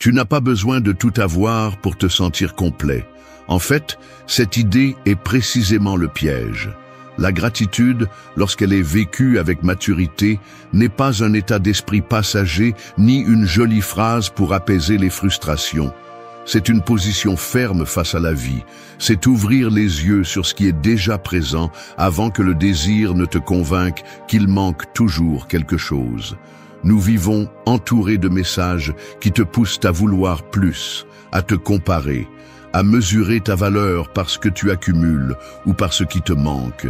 Tu n'as pas besoin de tout avoir pour te sentir complet. En fait, cette idée est précisément le piège. La gratitude, lorsqu'elle est vécue avec maturité, n'est pas un état d'esprit passager ni une jolie phrase pour apaiser les frustrations. C'est une position ferme face à la vie. C'est ouvrir les yeux sur ce qui est déjà présent avant que le désir ne te convainque qu'il manque toujours quelque chose. Nous vivons entourés de messages qui te poussent à vouloir plus, à te comparer, à mesurer ta valeur par ce que tu accumules ou par ce qui te manque.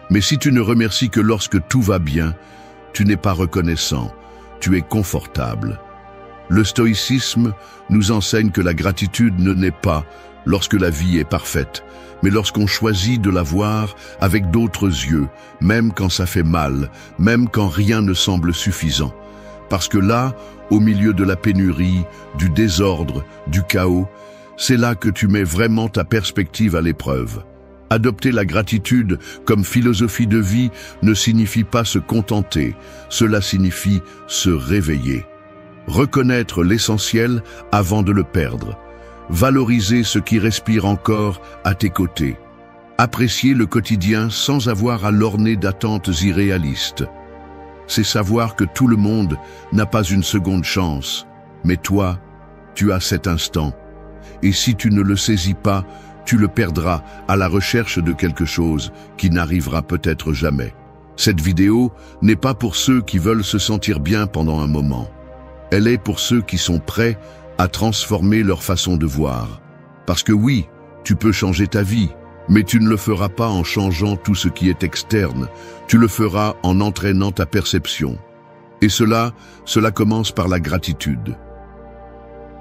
Mais si tu ne remercies que lorsque tout va bien, tu n'es pas reconnaissant, tu es confortable. Le stoïcisme nous enseigne que la gratitude ne naît pas lorsque la vie est parfaite, mais lorsqu'on choisit de la voir avec d'autres yeux, même quand ça fait mal, même quand rien ne semble suffisant. Parce que là, au milieu de la pénurie, du désordre, du chaos, c'est là que tu mets vraiment ta perspective à l'épreuve. Adopter la gratitude comme philosophie de vie ne signifie pas se contenter, cela signifie se réveiller. Reconnaître l'essentiel avant de le perdre. Valoriser ce qui respire encore à tes côtés. Apprécier le quotidien sans avoir à l'orner d'attentes irréalistes. C'est savoir que tout le monde n'a pas une seconde chance, mais toi, tu as cet instant. Et si tu ne le saisis pas, tu le perdras à la recherche de quelque chose qui n'arrivera peut-être jamais. Cette vidéo n'est pas pour ceux qui veulent se sentir bien pendant un moment. Elle est pour ceux qui sont prêts à transformer leur façon de voir. Parce que oui, tu peux changer ta vie, mais tu ne le feras pas en changeant tout ce qui est externe. Tu le feras en entraînant ta perception. Et cela commence par la gratitude.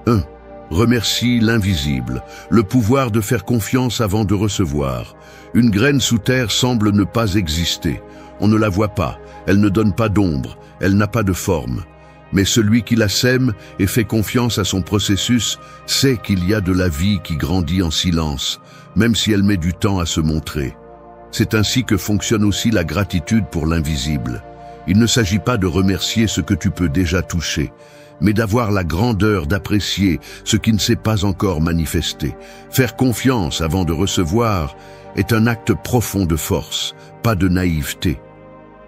1. Remercie l'invisible, le pouvoir de faire confiance avant de recevoir. Une graine sous terre semble ne pas exister. On ne la voit pas, elle ne donne pas d'ombre, elle n'a pas de forme. Mais celui qui la sème et fait confiance à son processus sait qu'il y a de la vie qui grandit en silence, même si elle met du temps à se montrer. C'est ainsi que fonctionne aussi la gratitude pour l'invisible. Il ne s'agit pas de remercier ce que tu peux déjà toucher, mais d'avoir la grandeur d'apprécier ce qui ne s'est pas encore manifesté. Faire confiance avant de recevoir est un acte profond de force, pas de naïveté.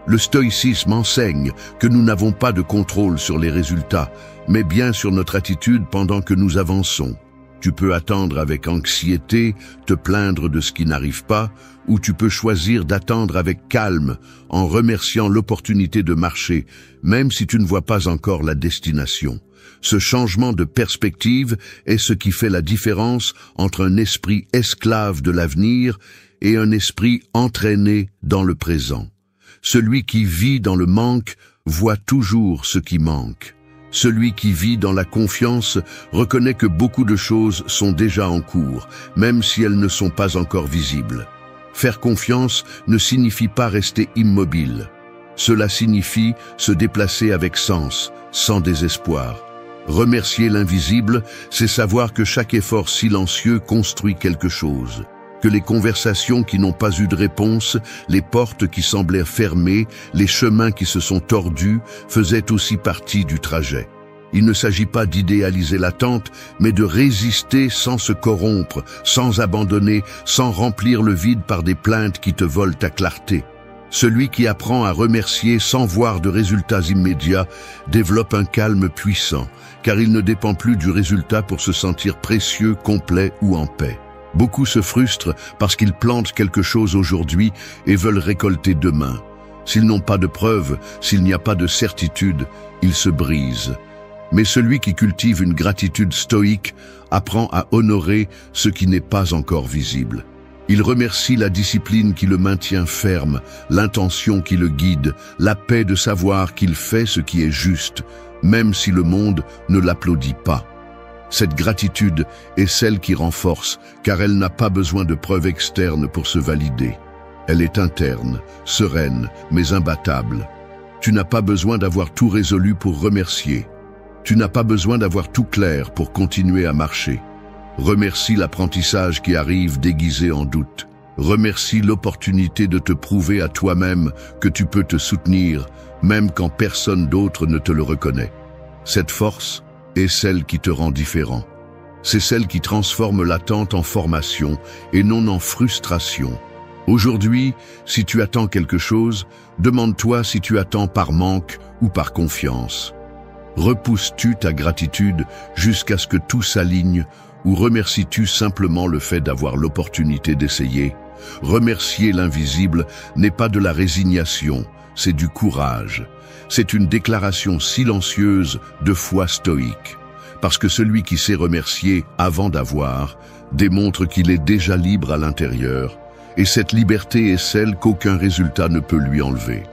Le stoïcisme enseigne que nous n'avons pas de contrôle sur les résultats, mais bien sur notre attitude pendant que nous avançons. Tu peux attendre avec anxiété, te plaindre de ce qui n'arrive pas, ou tu peux choisir d'attendre avec calme, en remerciant l'opportunité de marcher, même si tu ne vois pas encore la destination. Ce changement de perspective est ce qui fait la différence entre un esprit esclave de l'avenir et un esprit entraîné dans le présent. Celui qui vit dans le manque voit toujours ce qui manque. Celui qui vit dans la confiance reconnaît que beaucoup de choses sont déjà en cours, même si elles ne sont pas encore visibles. Faire confiance ne signifie pas rester immobile. Cela signifie se déplacer avec sens, sans désespoir. Remercier l'invisible, c'est savoir que chaque effort silencieux construit quelque chose. Que les conversations qui n'ont pas eu de réponse, les portes qui semblaient fermées, les chemins qui se sont tordus, faisaient aussi partie du trajet. Il ne s'agit pas d'idéaliser l'attente, mais de résister sans se corrompre, sans abandonner, sans remplir le vide par des plaintes qui te volent ta clarté. Celui qui apprend à remercier sans voir de résultats immédiats développe un calme puissant, car il ne dépend plus du résultat pour se sentir précieux, complet ou en paix. Beaucoup se frustrent parce qu'ils plantent quelque chose aujourd'hui et veulent récolter demain. S'ils n'ont pas de preuves, s'il n'y a pas de certitude, ils se brisent. Mais celui qui cultive une gratitude stoïque apprend à honorer ce qui n'est pas encore visible. Il remercie la discipline qui le maintient ferme, l'intention qui le guide, la paix de savoir qu'il fait ce qui est juste, même si le monde ne l'applaudit pas. Cette gratitude est celle qui renforce, car elle n'a pas besoin de preuves externes pour se valider. Elle est interne, sereine, mais imbattable. Tu n'as pas besoin d'avoir tout résolu pour remercier. Tu n'as pas besoin d'avoir tout clair pour continuer à marcher. Remercie l'apprentissage qui arrive déguisé en doute. Remercie l'opportunité de te prouver à toi-même que tu peux te soutenir, même quand personne d'autre ne te le reconnaît. Cette force, est celle qui te rend différent. C'est celle qui transforme l'attente en formation et non en frustration. Aujourd'hui, si tu attends quelque chose, demande-toi si tu attends par manque ou par confiance. Repousses-tu ta gratitude jusqu'à ce que tout s'aligne ou remercies-tu simplement le fait d'avoir l'opportunité d'essayer? Remercier l'invisible n'est pas de la résignation, c'est du courage. C'est une déclaration silencieuse de foi stoïque. Parce que celui qui sait remercier avant d'avoir démontre qu'il est déjà libre à l'intérieur, et cette liberté est celle qu'aucun résultat ne peut lui enlever.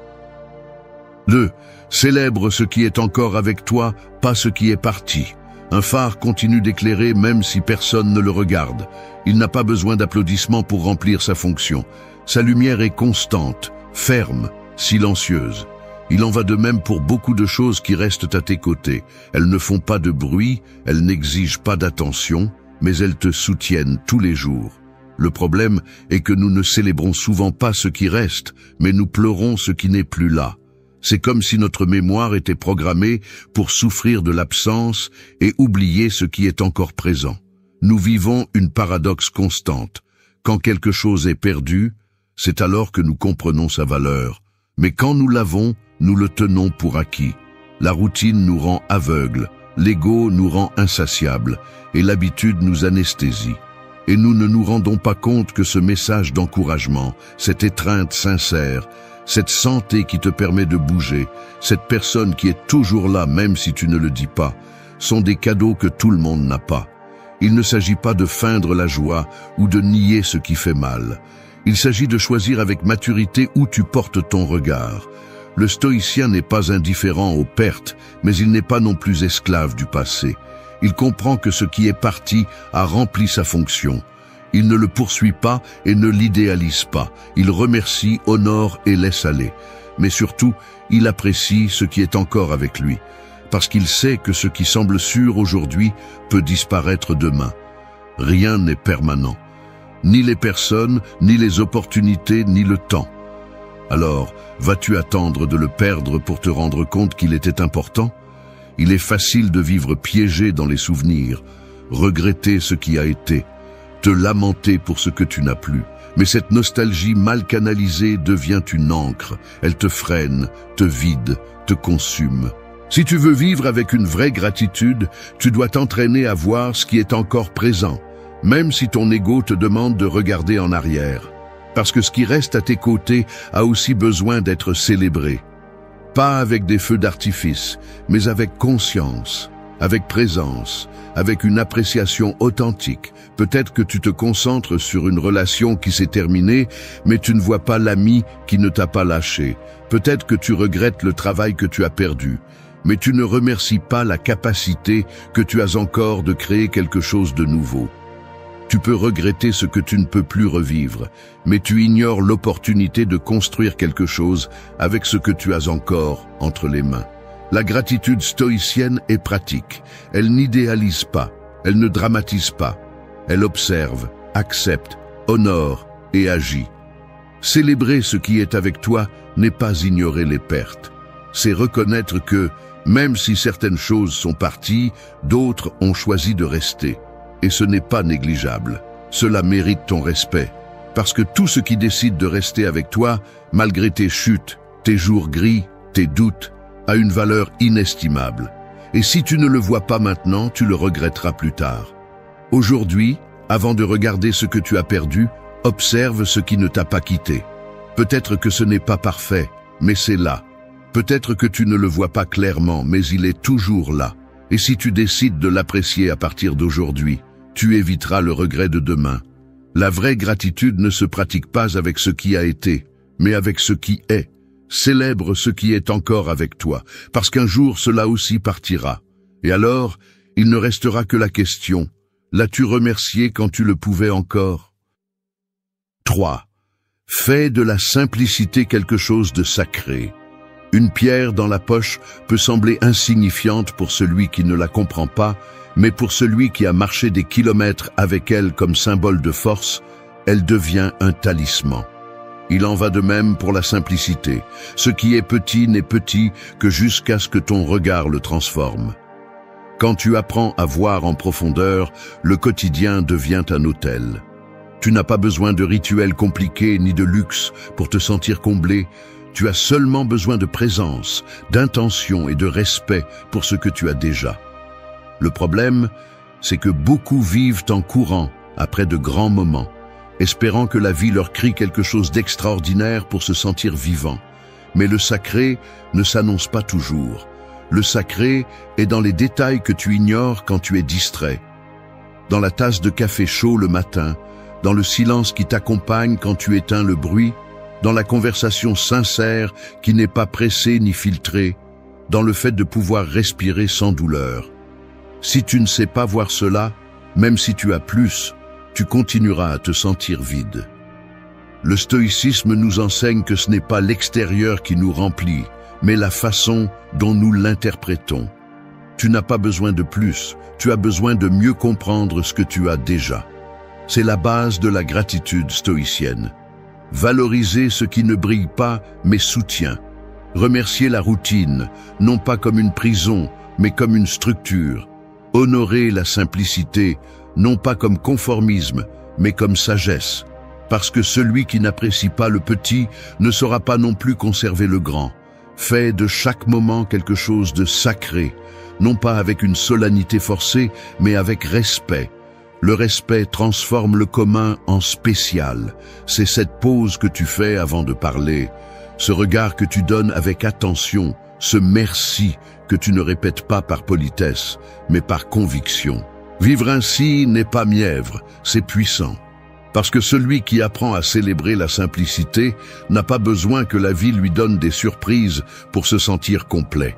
2. Célèbre ce qui est encore avec toi, pas ce qui est parti. Un phare continue d'éclairer même si personne ne le regarde. Il n'a pas besoin d'applaudissements pour remplir sa fonction. Sa lumière est constante, ferme, silencieuse. Il en va de même pour beaucoup de choses qui restent à tes côtés. Elles ne font pas de bruit, elles n'exigent pas d'attention, mais elles te soutiennent tous les jours. Le problème est que nous ne célébrons souvent pas ce qui reste, mais nous pleurons ce qui n'est plus là. C'est comme si notre mémoire était programmée pour souffrir de l'absence et oublier ce qui est encore présent. Nous vivons une paradoxe constante. Quand quelque chose est perdu, c'est alors que nous comprenons sa valeur. Mais quand nous l'avons, nous le tenons pour acquis. La routine nous rend aveugles, l'ego nous rend insatiables, et l'habitude nous anesthésie. Et nous ne nous rendons pas compte que ce message d'encouragement, cette étreinte sincère, cette santé qui te permet de bouger, cette personne qui est toujours là même si tu ne le dis pas, sont des cadeaux que tout le monde n'a pas. Il ne s'agit pas de feindre la joie ou de nier ce qui fait mal. Il s'agit de choisir avec maturité où tu portes ton regard. Le stoïcien n'est pas indifférent aux pertes, mais il n'est pas non plus esclave du passé. Il comprend que ce qui est parti a rempli sa fonction. Il ne le poursuit pas et ne l'idéalise pas. Il remercie, honore et laisse aller. Mais surtout, il apprécie ce qui est encore avec lui, parce qu'il sait que ce qui semble sûr aujourd'hui peut disparaître demain. Rien n'est permanent. Ni les personnes, ni les opportunités, ni le temps. Alors, vas-tu attendre de le perdre pour te rendre compte qu'il était important? Il est facile de vivre piégé dans les souvenirs, regretter ce qui a été, te lamenter pour ce que tu n'as plus. Mais cette nostalgie mal canalisée devient une encre. Elle te freine, te vide, te consume. Si tu veux vivre avec une vraie gratitude, tu dois t'entraîner à voir ce qui est encore présent, même si ton ego te demande de regarder en arrière. Parce que ce qui reste à tes côtés a aussi besoin d'être célébré. Pas avec des feux d'artifice, mais avec conscience, avec présence, avec une appréciation authentique. Peut-être que tu te concentres sur une relation qui s'est terminée, mais tu ne vois pas l'ami qui ne t'a pas lâché. Peut-être que tu regrettes le travail que tu as perdu, mais tu ne remercies pas la capacité que tu as encore de créer quelque chose de nouveau. Tu peux regretter ce que tu ne peux plus revivre, mais tu ignores l'opportunité de construire quelque chose avec ce que tu as encore entre les mains. La gratitude stoïcienne est pratique. Elle n'idéalise pas, elle ne dramatise pas. Elle observe, accepte, honore et agit. Célébrer ce qui est avec toi n'est pas ignorer les pertes. C'est reconnaître que, même si certaines choses sont parties, d'autres ont choisi de rester. Et ce n'est pas négligeable. Cela mérite ton respect. Parce que tout ce qui décide de rester avec toi, malgré tes chutes, tes jours gris, tes doutes, a une valeur inestimable. Et si tu ne le vois pas maintenant, tu le regretteras plus tard. Aujourd'hui, avant de regarder ce que tu as perdu, observe ce qui ne t'a pas quitté. Peut-être que ce n'est pas parfait, mais c'est là. Peut-être que tu ne le vois pas clairement, mais il est toujours là. Et si tu décides de l'apprécier à partir d'aujourd'hui, tu éviteras le regret de demain. La vraie gratitude ne se pratique pas avec ce qui a été, mais avec ce qui est. Célèbre ce qui est encore avec toi, parce qu'un jour cela aussi partira. Et alors, il ne restera que la question, l'as-tu remercié quand tu le pouvais encore? 3. Fais de la simplicité quelque chose de sacré. Une pierre dans la poche peut sembler insignifiante pour celui qui ne la comprend pas, mais pour celui qui a marché des kilomètres avec elle comme symbole de force, elle devient un talisman. Il en va de même pour la simplicité. Ce qui est petit n'est petit que jusqu'à ce que ton regard le transforme. Quand tu apprends à voir en profondeur, le quotidien devient un hôtel. Tu n'as pas besoin de rituels compliqués ni de luxe pour te sentir comblé. Tu as seulement besoin de présence, d'intention et de respect pour ce que tu as déjà. Le problème, c'est que beaucoup vivent en courant après de grands moments, espérant que la vie leur crie quelque chose d'extraordinaire pour se sentir vivant. Mais le sacré ne s'annonce pas toujours. Le sacré est dans les détails que tu ignores quand tu es distrait. Dans la tasse de café chaud le matin, dans le silence qui t'accompagne quand tu éteins le bruit, dans la conversation sincère qui n'est pas pressée ni filtrée, dans le fait de pouvoir respirer sans douleur. Si tu ne sais pas voir cela, même si tu as plus, tu continueras à te sentir vide. Le stoïcisme nous enseigne que ce n'est pas l'extérieur qui nous remplit, mais la façon dont nous l'interprétons. Tu n'as pas besoin de plus, tu as besoin de mieux comprendre ce que tu as déjà. C'est la base de la gratitude stoïcienne. Valoriser ce qui ne brille pas, mais soutient. Remercier la routine, non pas comme une prison, mais comme une structure. Honorer la simplicité, non pas comme conformisme, mais comme sagesse. Parce que celui qui n'apprécie pas le petit ne saura pas non plus conserver le grand. Fais de chaque moment quelque chose de sacré, non pas avec une solennité forcée, mais avec respect. Le respect transforme le commun en spécial. C'est cette pause que tu fais avant de parler, ce regard que tu donnes avec attention, ce merci que tu ne répètes pas par politesse, mais par conviction. Vivre ainsi n'est pas mièvre, c'est puissant. Parce que celui qui apprend à célébrer la simplicité n'a pas besoin que la vie lui donne des surprises pour se sentir complet.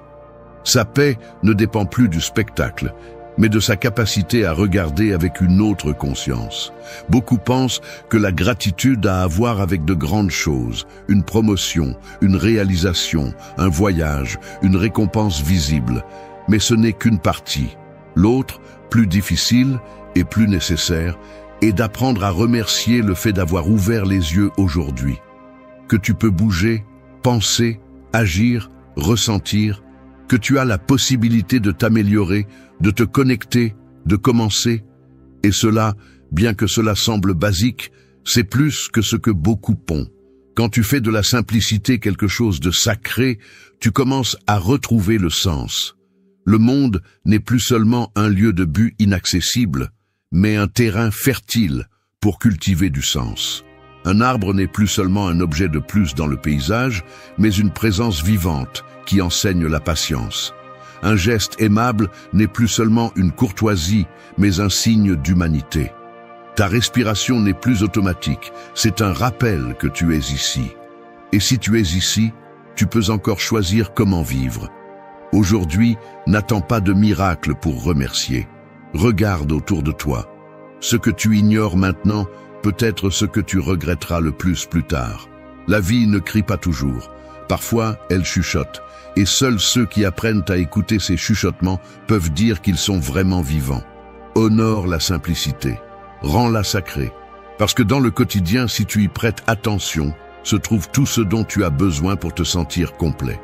Sa paix ne dépend plus du spectacle, mais de sa capacité à regarder avec une autre conscience. Beaucoup pensent que la gratitude a à voir avec de grandes choses, une promotion, une réalisation, un voyage, une récompense visible. Mais ce n'est qu'une partie. L'autre, plus difficile et plus nécessaire, est d'apprendre à remercier le fait d'avoir ouvert les yeux aujourd'hui. Que tu peux bouger, penser, agir, ressentir, que tu as la possibilité de t'améliorer, de te connecter, de commencer. Et cela, bien que cela semble basique, c'est plus que ce que beaucoup pondent. Quand tu fais de la simplicité quelque chose de sacré, tu commences à retrouver le sens. Le monde n'est plus seulement un lieu de but inaccessible, mais un terrain fertile pour cultiver du sens. Un arbre n'est plus seulement un objet de plus dans le paysage, mais une présence vivante qui enseigne la patience. Un geste aimable n'est plus seulement une courtoisie, mais un signe d'humanité. Ta respiration n'est plus automatique, c'est un rappel que tu es ici. Et si tu es ici, tu peux encore choisir comment vivre. Aujourd'hui, n'attends pas de miracle pour remercier. Regarde autour de toi. Ce que tu ignores maintenant peut être ce que tu regretteras le plus tard. La vie ne crie pas toujours. Parfois, elle chuchote. Et seuls ceux qui apprennent à écouter ces chuchotements peuvent dire qu'ils sont vraiment vivants. Honore la simplicité. Rends-la sacrée. Parce que dans le quotidien, si tu y prêtes attention, se trouve tout ce dont tu as besoin pour te sentir complet.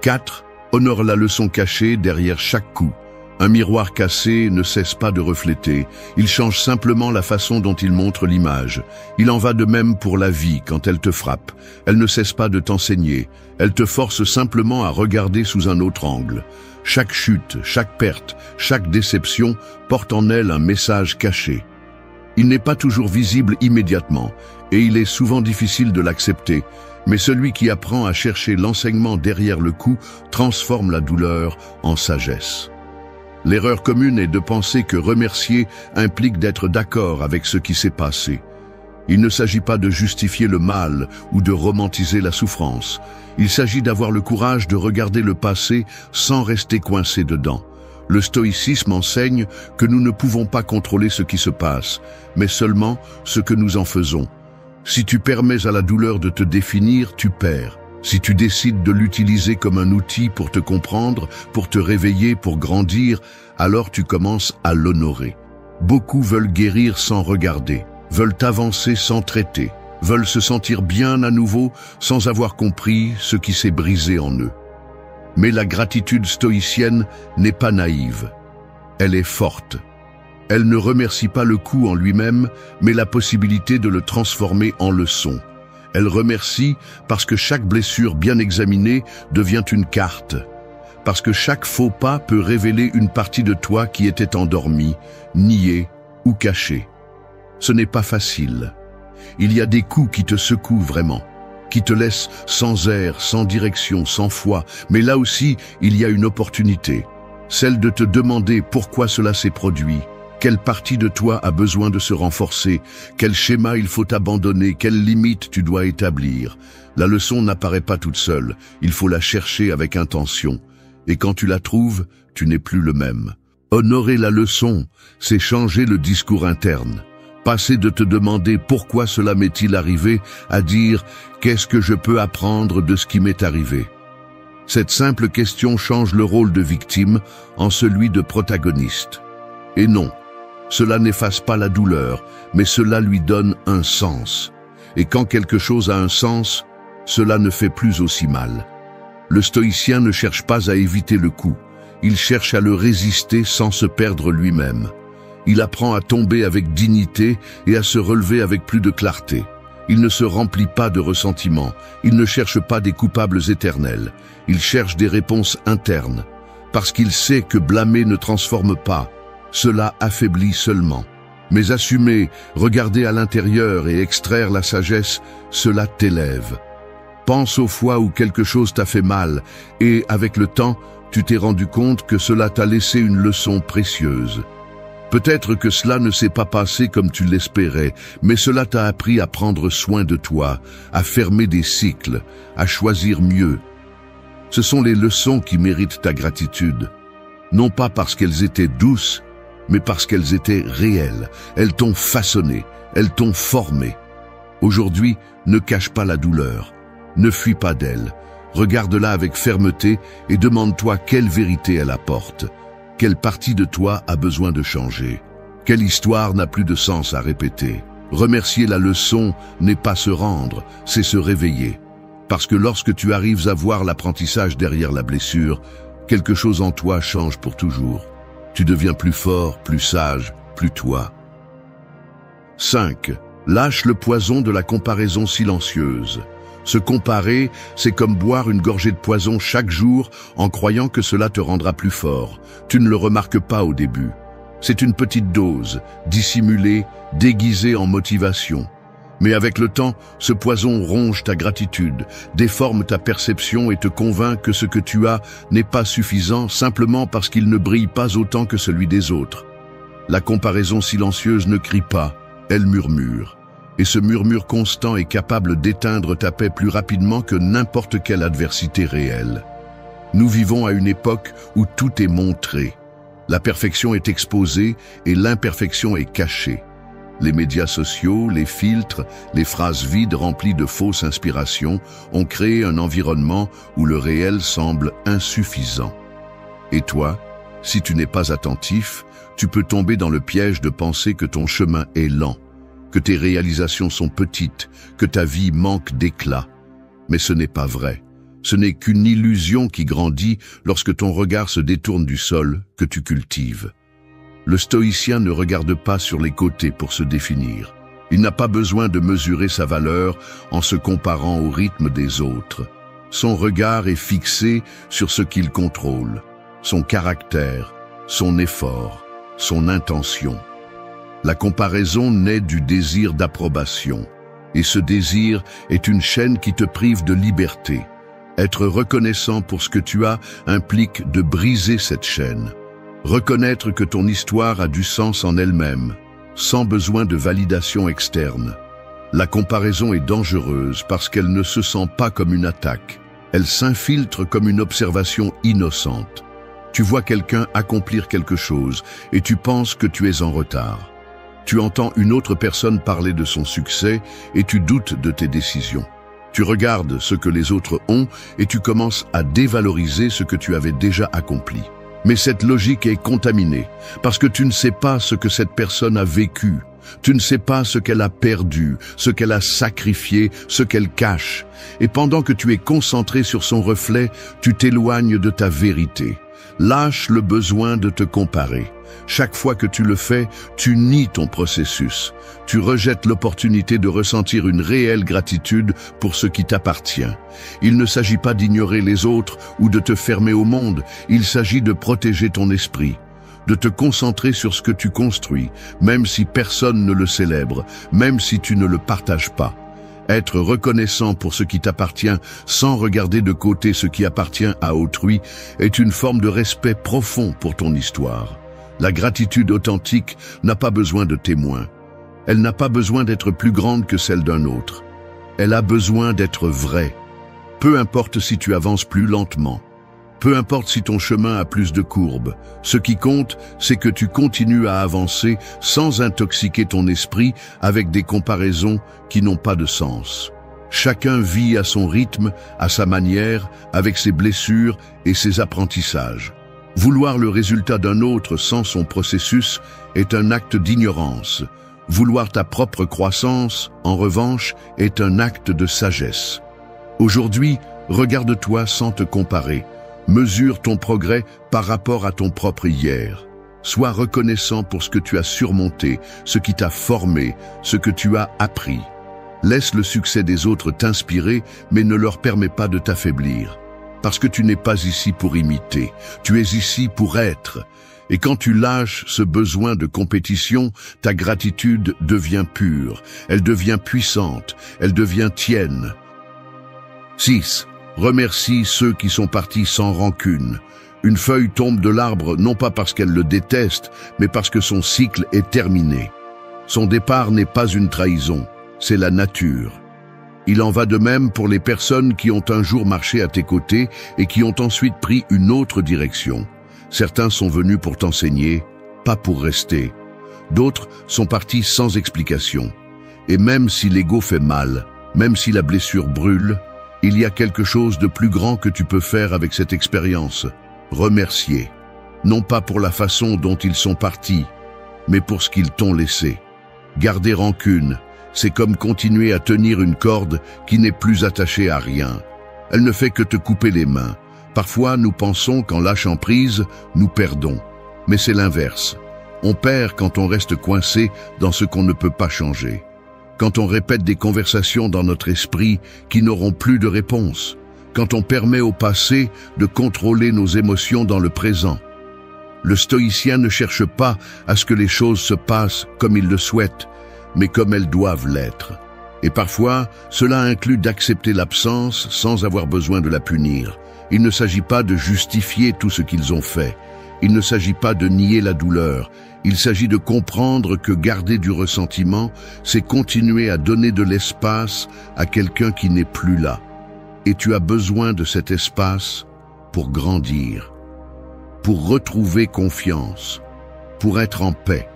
4. Honore la leçon cachée derrière chaque coup. Un miroir cassé ne cesse pas de refléter, il change simplement la façon dont il montre l'image. Il en va de même pour la vie quand elle te frappe. Elle ne cesse pas de t'enseigner, elle te force simplement à regarder sous un autre angle. Chaque chute, chaque perte, chaque déception porte en elle un message caché. Il n'est pas toujours visible immédiatement, et il est souvent difficile de l'accepter, mais celui qui apprend à chercher l'enseignement derrière le coup transforme la douleur en sagesse. L'erreur commune est de penser que remercier implique d'être d'accord avec ce qui s'est passé. Il ne s'agit pas de justifier le mal ou de romantiser la souffrance. Il s'agit d'avoir le courage de regarder le passé sans rester coincé dedans. Le stoïcisme enseigne que nous ne pouvons pas contrôler ce qui se passe, mais seulement ce que nous en faisons. Si tu permets à la douleur de te définir, tu perds. Si tu décides de l'utiliser comme un outil pour te comprendre, pour te réveiller, pour grandir, alors tu commences à l'honorer. Beaucoup veulent guérir sans regarder, veulent avancer sans traiter, veulent se sentir bien à nouveau sans avoir compris ce qui s'est brisé en eux. Mais la gratitude stoïcienne n'est pas naïve. Elle est forte. Elle ne remercie pas le coup en lui-même, mais la possibilité de le transformer en leçon. Elle remercie parce que chaque blessure bien examinée devient une carte. Parce que chaque faux pas peut révéler une partie de toi qui était endormie, niée ou cachée. Ce n'est pas facile. Il y a des coups qui te secouent vraiment, qui te laissent sans air, sans direction, sans foi. Mais là aussi, il y a une opportunité. Celle de te demander pourquoi cela s'est produit. Quelle partie de toi a besoin de se renforcer? Quel schéma il faut abandonner? Quelles limites tu dois établir? La leçon n'apparaît pas toute seule. Il faut la chercher avec intention. Et quand tu la trouves, tu n'es plus le même. Honorer la leçon, c'est changer le discours interne. Passer de te demander pourquoi cela m'est-il arrivé à dire qu'est-ce que je peux apprendre de ce qui m'est arrivé. Cette simple question change le rôle de victime en celui de protagoniste. Et non, cela n'efface pas la douleur, mais cela lui donne un sens. Et quand quelque chose a un sens, cela ne fait plus aussi mal. Le stoïcien ne cherche pas à éviter le coup, il cherche à le résister sans se perdre lui-même. Il apprend à tomber avec dignité et à se relever avec plus de clarté. Il ne se remplit pas de ressentiment, il ne cherche pas des coupables éternels, il cherche des réponses internes. Parce qu'il sait que blâmer ne transforme pas, cela affaiblit seulement. Mais assumer, regarder à l'intérieur et extraire la sagesse, cela t'élève. Pense aux fois où quelque chose t'a fait mal et, avec le temps, tu t'es rendu compte que cela t'a laissé une leçon précieuse. Peut-être que cela ne s'est pas passé comme tu l'espérais, mais cela t'a appris à prendre soin de toi, à fermer des cycles, à choisir mieux. Ce sont les leçons qui méritent ta gratitude. Non pas parce qu'elles étaient douces, mais parce qu'elles étaient réelles. Elles t'ont façonné, elles t'ont formé. Aujourd'hui, ne cache pas la douleur. Ne fuis pas d'elle. Regarde-la avec fermeté et demande-toi quelle vérité elle apporte. Quelle partie de toi a besoin de changer? Quelle histoire n'a plus de sens à répéter? Remercier la leçon n'est pas se rendre, c'est se réveiller. Parce que lorsque tu arrives à voir l'apprentissage derrière la blessure, quelque chose en toi change pour toujours. Tu deviens plus fort, plus sage, plus toi. 5. Lâche le poison de la comparaison silencieuse. Se comparer, c'est comme boire une gorgée de poison chaque jour en croyant que cela te rendra plus fort. Tu ne le remarques pas au début. C'est une petite dose, dissimulée, déguisée en motivation. Mais avec le temps, ce poison ronge ta gratitude, déforme ta perception et te convainc que ce que tu as n'est pas suffisant simplement parce qu'il ne brille pas autant que celui des autres. La comparaison silencieuse ne crie pas, elle murmure. Et ce murmure constant est capable d'éteindre ta paix plus rapidement que n'importe quelle adversité réelle. Nous vivons à une époque où tout est montré. La perfection est exposée et l'imperfection est cachée. Les médias sociaux, les filtres, les phrases vides remplies de fausses inspirations ont créé un environnement où le réel semble insuffisant. Et toi, si tu n'es pas attentif, tu peux tomber dans le piège de penser que ton chemin est lent, que tes réalisations sont petites, que ta vie manque d'éclat. Mais ce n'est pas vrai. Ce n'est qu'une illusion qui grandit lorsque ton regard se détourne du sol que tu cultives. Le stoïcien ne regarde pas sur les côtés pour se définir. Il n'a pas besoin de mesurer sa valeur en se comparant au rythme des autres. Son regard est fixé sur ce qu'il contrôle, son caractère, son effort, son intention. La comparaison naît du désir d'approbation, et ce désir est une chaîne qui te prive de liberté. Être reconnaissant pour ce que tu as implique de briser cette chaîne. Reconnaître que ton histoire a du sens en elle-même, sans besoin de validation externe. La comparaison est dangereuse parce qu'elle ne se sent pas comme une attaque. Elle s'infiltre comme une observation innocente. Tu vois quelqu'un accomplir quelque chose et tu penses que tu es en retard. Tu entends une autre personne parler de son succès et tu doutes de tes décisions. Tu regardes ce que les autres ont et tu commences à dévaloriser ce que tu avais déjà accompli. Mais cette logique est contaminée, parce que tu ne sais pas ce que cette personne a vécu. Tu ne sais pas ce qu'elle a perdu, ce qu'elle a sacrifié, ce qu'elle cache. Et pendant que tu es concentré sur son reflet, tu t'éloignes de ta vérité. Lâche le besoin de te comparer. Chaque fois que tu le fais, tu nies ton processus. Tu rejettes l'opportunité de ressentir une réelle gratitude pour ce qui t'appartient. Il ne s'agit pas d'ignorer les autres ou de te fermer au monde, il s'agit de protéger ton esprit, de te concentrer sur ce que tu construis, même si personne ne le célèbre, même si tu ne le partages pas. Être reconnaissant pour ce qui t'appartient sans regarder de côté ce qui appartient à autrui est une forme de respect profond pour ton histoire. La gratitude authentique n'a pas besoin de témoins. Elle n'a pas besoin d'être plus grande que celle d'un autre. Elle a besoin d'être vraie. Peu importe si tu avances plus lentement. Peu importe si ton chemin a plus de courbes. Ce qui compte, c'est que tu continues à avancer sans intoxiquer ton esprit avec des comparaisons qui n'ont pas de sens. Chacun vit à son rythme, à sa manière, avec ses blessures et ses apprentissages. Vouloir le résultat d'un autre sans son processus est un acte d'ignorance. Vouloir ta propre croissance, en revanche, est un acte de sagesse. Aujourd'hui, regarde-toi sans te comparer. Mesure ton progrès par rapport à ton propre hier. Sois reconnaissant pour ce que tu as surmonté, ce qui t'a formé, ce que tu as appris. Laisse le succès des autres t'inspirer, mais ne leur permets pas de t'affaiblir. Parce que tu n'es pas ici pour imiter, tu es ici pour être. Et quand tu lâches ce besoin de compétition, ta gratitude devient pure, elle devient puissante, elle devient tienne. 6. Remercie ceux qui sont partis sans rancune. Une feuille tombe de l'arbre non pas parce qu'elle le déteste, mais parce que son cycle est terminé. Son départ n'est pas une trahison, c'est la nature. Il en va de même pour les personnes qui ont un jour marché à tes côtés et qui ont ensuite pris une autre direction. Certains sont venus pour t'enseigner, pas pour rester. D'autres sont partis sans explication. Et même si l'ego fait mal, même si la blessure brûle, il y a quelque chose de plus grand que tu peux faire avec cette expérience. Remercier. Non pas pour la façon dont ils sont partis, mais pour ce qu'ils t'ont laissé. Garder rancune, c'est comme continuer à tenir une corde qui n'est plus attachée à rien. Elle ne fait que te couper les mains. Parfois, nous pensons qu'en lâchant prise, nous perdons. Mais c'est l'inverse. On perd quand on reste coincé dans ce qu'on ne peut pas changer. Quand on répète des conversations dans notre esprit qui n'auront plus de réponse. Quand on permet au passé de contrôler nos émotions dans le présent. Le stoïcien ne cherche pas à ce que les choses se passent comme il le souhaite, mais comme elles doivent l'être. Et parfois, cela inclut d'accepter l'absence sans avoir besoin de la punir. Il ne s'agit pas de justifier tout ce qu'ils ont fait. Il ne s'agit pas de nier la douleur. Il s'agit de comprendre que garder du ressentiment, c'est continuer à donner de l'espace à quelqu'un qui n'est plus là. Et tu as besoin de cet espace pour grandir, pour retrouver confiance, pour être en paix.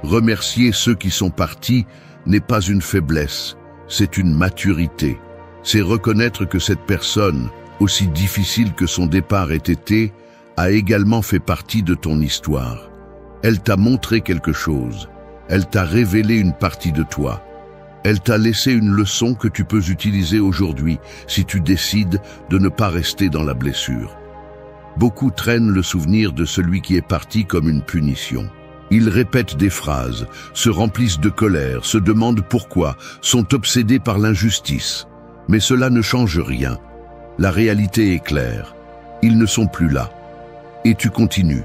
Remercier ceux qui sont partis n'est pas une faiblesse, c'est une maturité. C'est reconnaître que cette personne, aussi difficile que son départ ait été, a également fait partie de ton histoire. Elle t'a montré quelque chose, elle t'a révélé une partie de toi. Elle t'a laissé une leçon que tu peux utiliser aujourd'hui si tu décides de ne pas rester dans la blessure. Beaucoup traînent le souvenir de celui qui est parti comme une punition. Ils répètent des phrases, se remplissent de colère, se demandent pourquoi, sont obsédés par l'injustice. Mais cela ne change rien. La réalité est claire. Ils ne sont plus là. Et tu continues.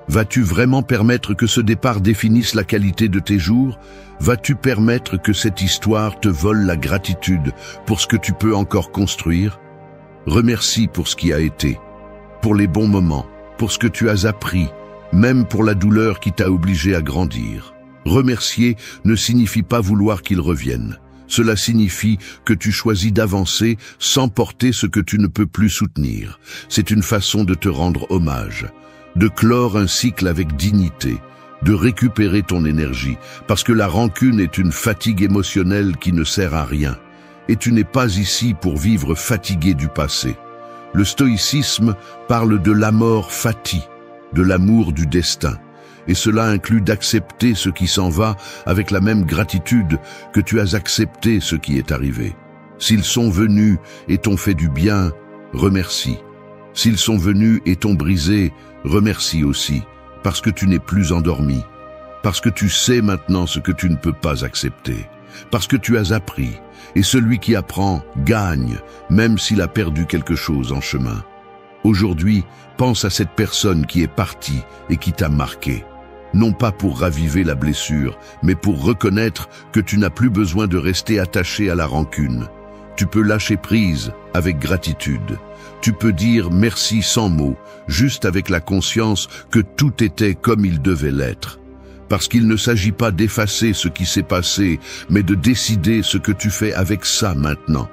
Vas-tu vraiment permettre que ce départ définisse la qualité de tes jours? Vas-tu permettre que cette histoire te vole la gratitude pour ce que tu peux encore construire? Remercie pour ce qui a été, pour les bons moments, pour ce que tu as appris, même pour la douleur qui t'a obligé à grandir. Remercier ne signifie pas vouloir qu'il revienne. Cela signifie que tu choisis d'avancer sans porter ce que tu ne peux plus soutenir. C'est une façon de te rendre hommage, de clore un cycle avec dignité, de récupérer ton énergie, parce que la rancune est une fatigue émotionnelle qui ne sert à rien. Et tu n'es pas ici pour vivre fatigué du passé. Le stoïcisme parle de l'amor fati, de l'amour du destin. Et cela inclut d'accepter ce qui s'en va avec la même gratitude que tu as accepté ce qui est arrivé. S'ils sont venus et t'ont fait du bien, remercie. S'ils sont venus et t'ont brisé, remercie aussi, parce que tu n'es plus endormi, parce que tu sais maintenant ce que tu ne peux pas accepter, parce que tu as appris, et celui qui apprend gagne, même s'il a perdu quelque chose en chemin. Aujourd'hui, pense à cette personne qui est partie et qui t'a marqué. Non pas pour raviver la blessure, mais pour reconnaître que tu n'as plus besoin de rester attaché à la rancune. Tu peux lâcher prise avec gratitude. Tu peux dire merci sans mots, juste avec la conscience que tout était comme il devait l'être. Parce qu'il ne s'agit pas d'effacer ce qui s'est passé, mais de décider ce que tu fais avec ça maintenant.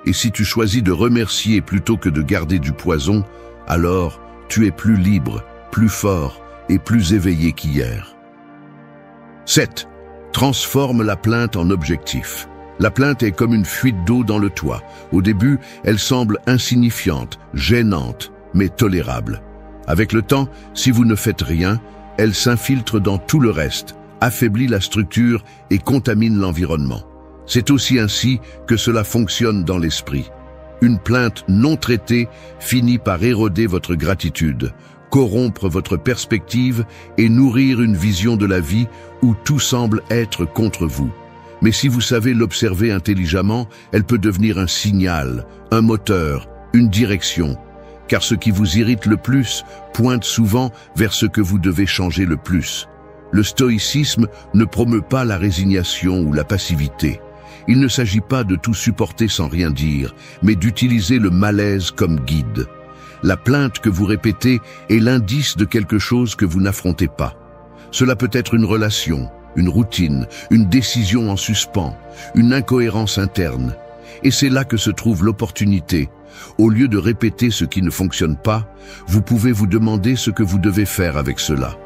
Et si tu choisis de remercier plutôt que de garder du poison, alors tu es plus libre, plus fort et plus éveillé qu'hier. 7. Transforme la plainte en objectif. La plainte est comme une fuite d'eau dans le toit. Au début, elle semble insignifiante, gênante, mais tolérable. Avec le temps, si vous ne faites rien, elle s'infiltre dans tout le reste, affaiblit la structure et contamine l'environnement. C'est aussi ainsi que cela fonctionne dans l'esprit. Une plainte non traitée finit par éroder votre gratitude, corrompre votre perspective et nourrir une vision de la vie où tout semble être contre vous. Mais si vous savez l'observer intelligemment, elle peut devenir un signal, un moteur, une direction. Car ce qui vous irrite le plus pointe souvent vers ce que vous devez changer le plus. Le stoïcisme ne promeut pas la résignation ou la passivité. Il ne s'agit pas de tout supporter sans rien dire, mais d'utiliser le malaise comme guide. La plainte que vous répétez est l'indice de quelque chose que vous n'affrontez pas. Cela peut être une relation, une routine, une décision en suspens, une incohérence interne. Et c'est là que se trouve l'opportunité. Au lieu de répéter ce qui ne fonctionne pas, vous pouvez vous demander ce que vous devez faire avec cela.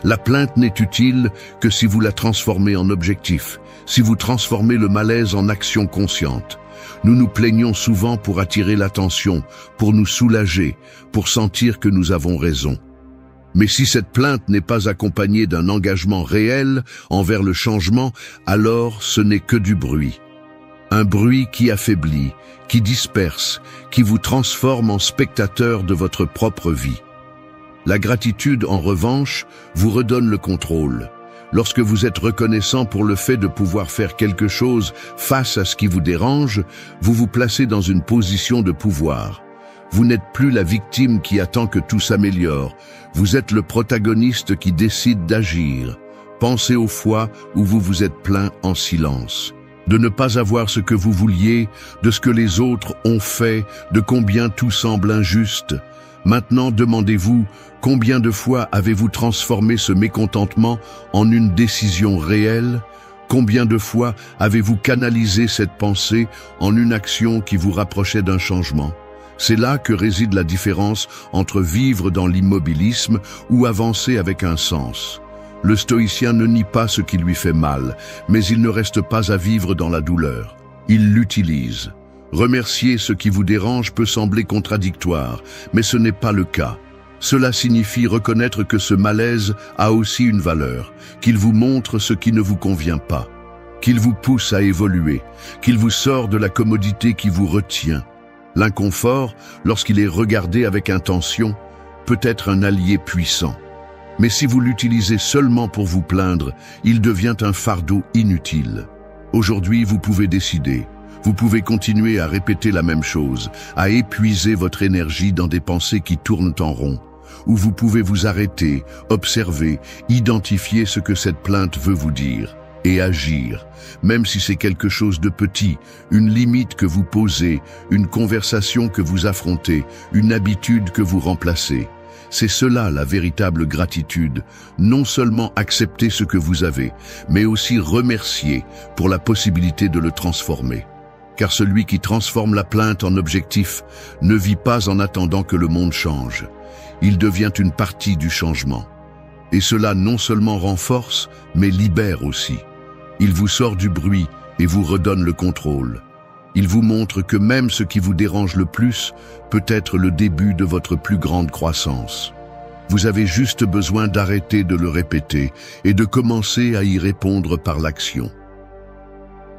La plainte n'est utile que si vous la transformez en objectif, si vous transformez le malaise en action consciente. Nous nous plaignons souvent pour attirer l'attention, pour nous soulager, pour sentir que nous avons raison. Mais si cette plainte n'est pas accompagnée d'un engagement réel envers le changement, alors ce n'est que du bruit. Un bruit qui affaiblit, qui disperse, qui vous transforme en spectateur de votre propre vie. La gratitude, en revanche, vous redonne le contrôle. Lorsque vous êtes reconnaissant pour le fait de pouvoir faire quelque chose face à ce qui vous dérange, vous vous placez dans une position de pouvoir. Vous n'êtes plus la victime qui attend que tout s'améliore. Vous êtes le protagoniste qui décide d'agir. Pensez aux fois où vous vous êtes plaint en silence. De ne pas avoir ce que vous vouliez, de ce que les autres ont fait, de combien tout semble injuste. Maintenant, demandez-vous, combien de fois avez-vous transformé ce mécontentement en une décision réelle? Combien de fois avez-vous canalisé cette pensée en une action qui vous rapprochait d'un changement? C'est là que réside la différence entre vivre dans l'immobilisme ou avancer avec un sens. Le stoïcien ne nie pas ce qui lui fait mal, mais il ne reste pas à vivre dans la douleur. Il l'utilise. Remercier ce qui vous dérange peut sembler contradictoire, mais ce n'est pas le cas. Cela signifie reconnaître que ce malaise a aussi une valeur, qu'il vous montre ce qui ne vous convient pas, qu'il vous pousse à évoluer, qu'il vous sort de la commodité qui vous retient. L'inconfort, lorsqu'il est regardé avec intention, peut être un allié puissant. Mais si vous l'utilisez seulement pour vous plaindre, il devient un fardeau inutile. Aujourd'hui, vous pouvez décider. Vous pouvez continuer à répéter la même chose, à épuiser votre énergie dans des pensées qui tournent en rond. Ou vous pouvez vous arrêter, observer, identifier ce que cette plainte veut vous dire, et agir, même si c'est quelque chose de petit, une limite que vous posez, une conversation que vous affrontez, une habitude que vous remplacez. C'est cela la véritable gratitude, non seulement accepter ce que vous avez, mais aussi remercier pour la possibilité de le transformer. Car celui qui transforme la plainte en objectif ne vit pas en attendant que le monde change. Il devient une partie du changement. Et cela non seulement renforce, mais libère aussi. Il vous sort du bruit et vous redonne le contrôle. Il vous montre que même ce qui vous dérange le plus peut être le début de votre plus grande croissance. Vous avez juste besoin d'arrêter de le répéter et de commencer à y répondre par l'action.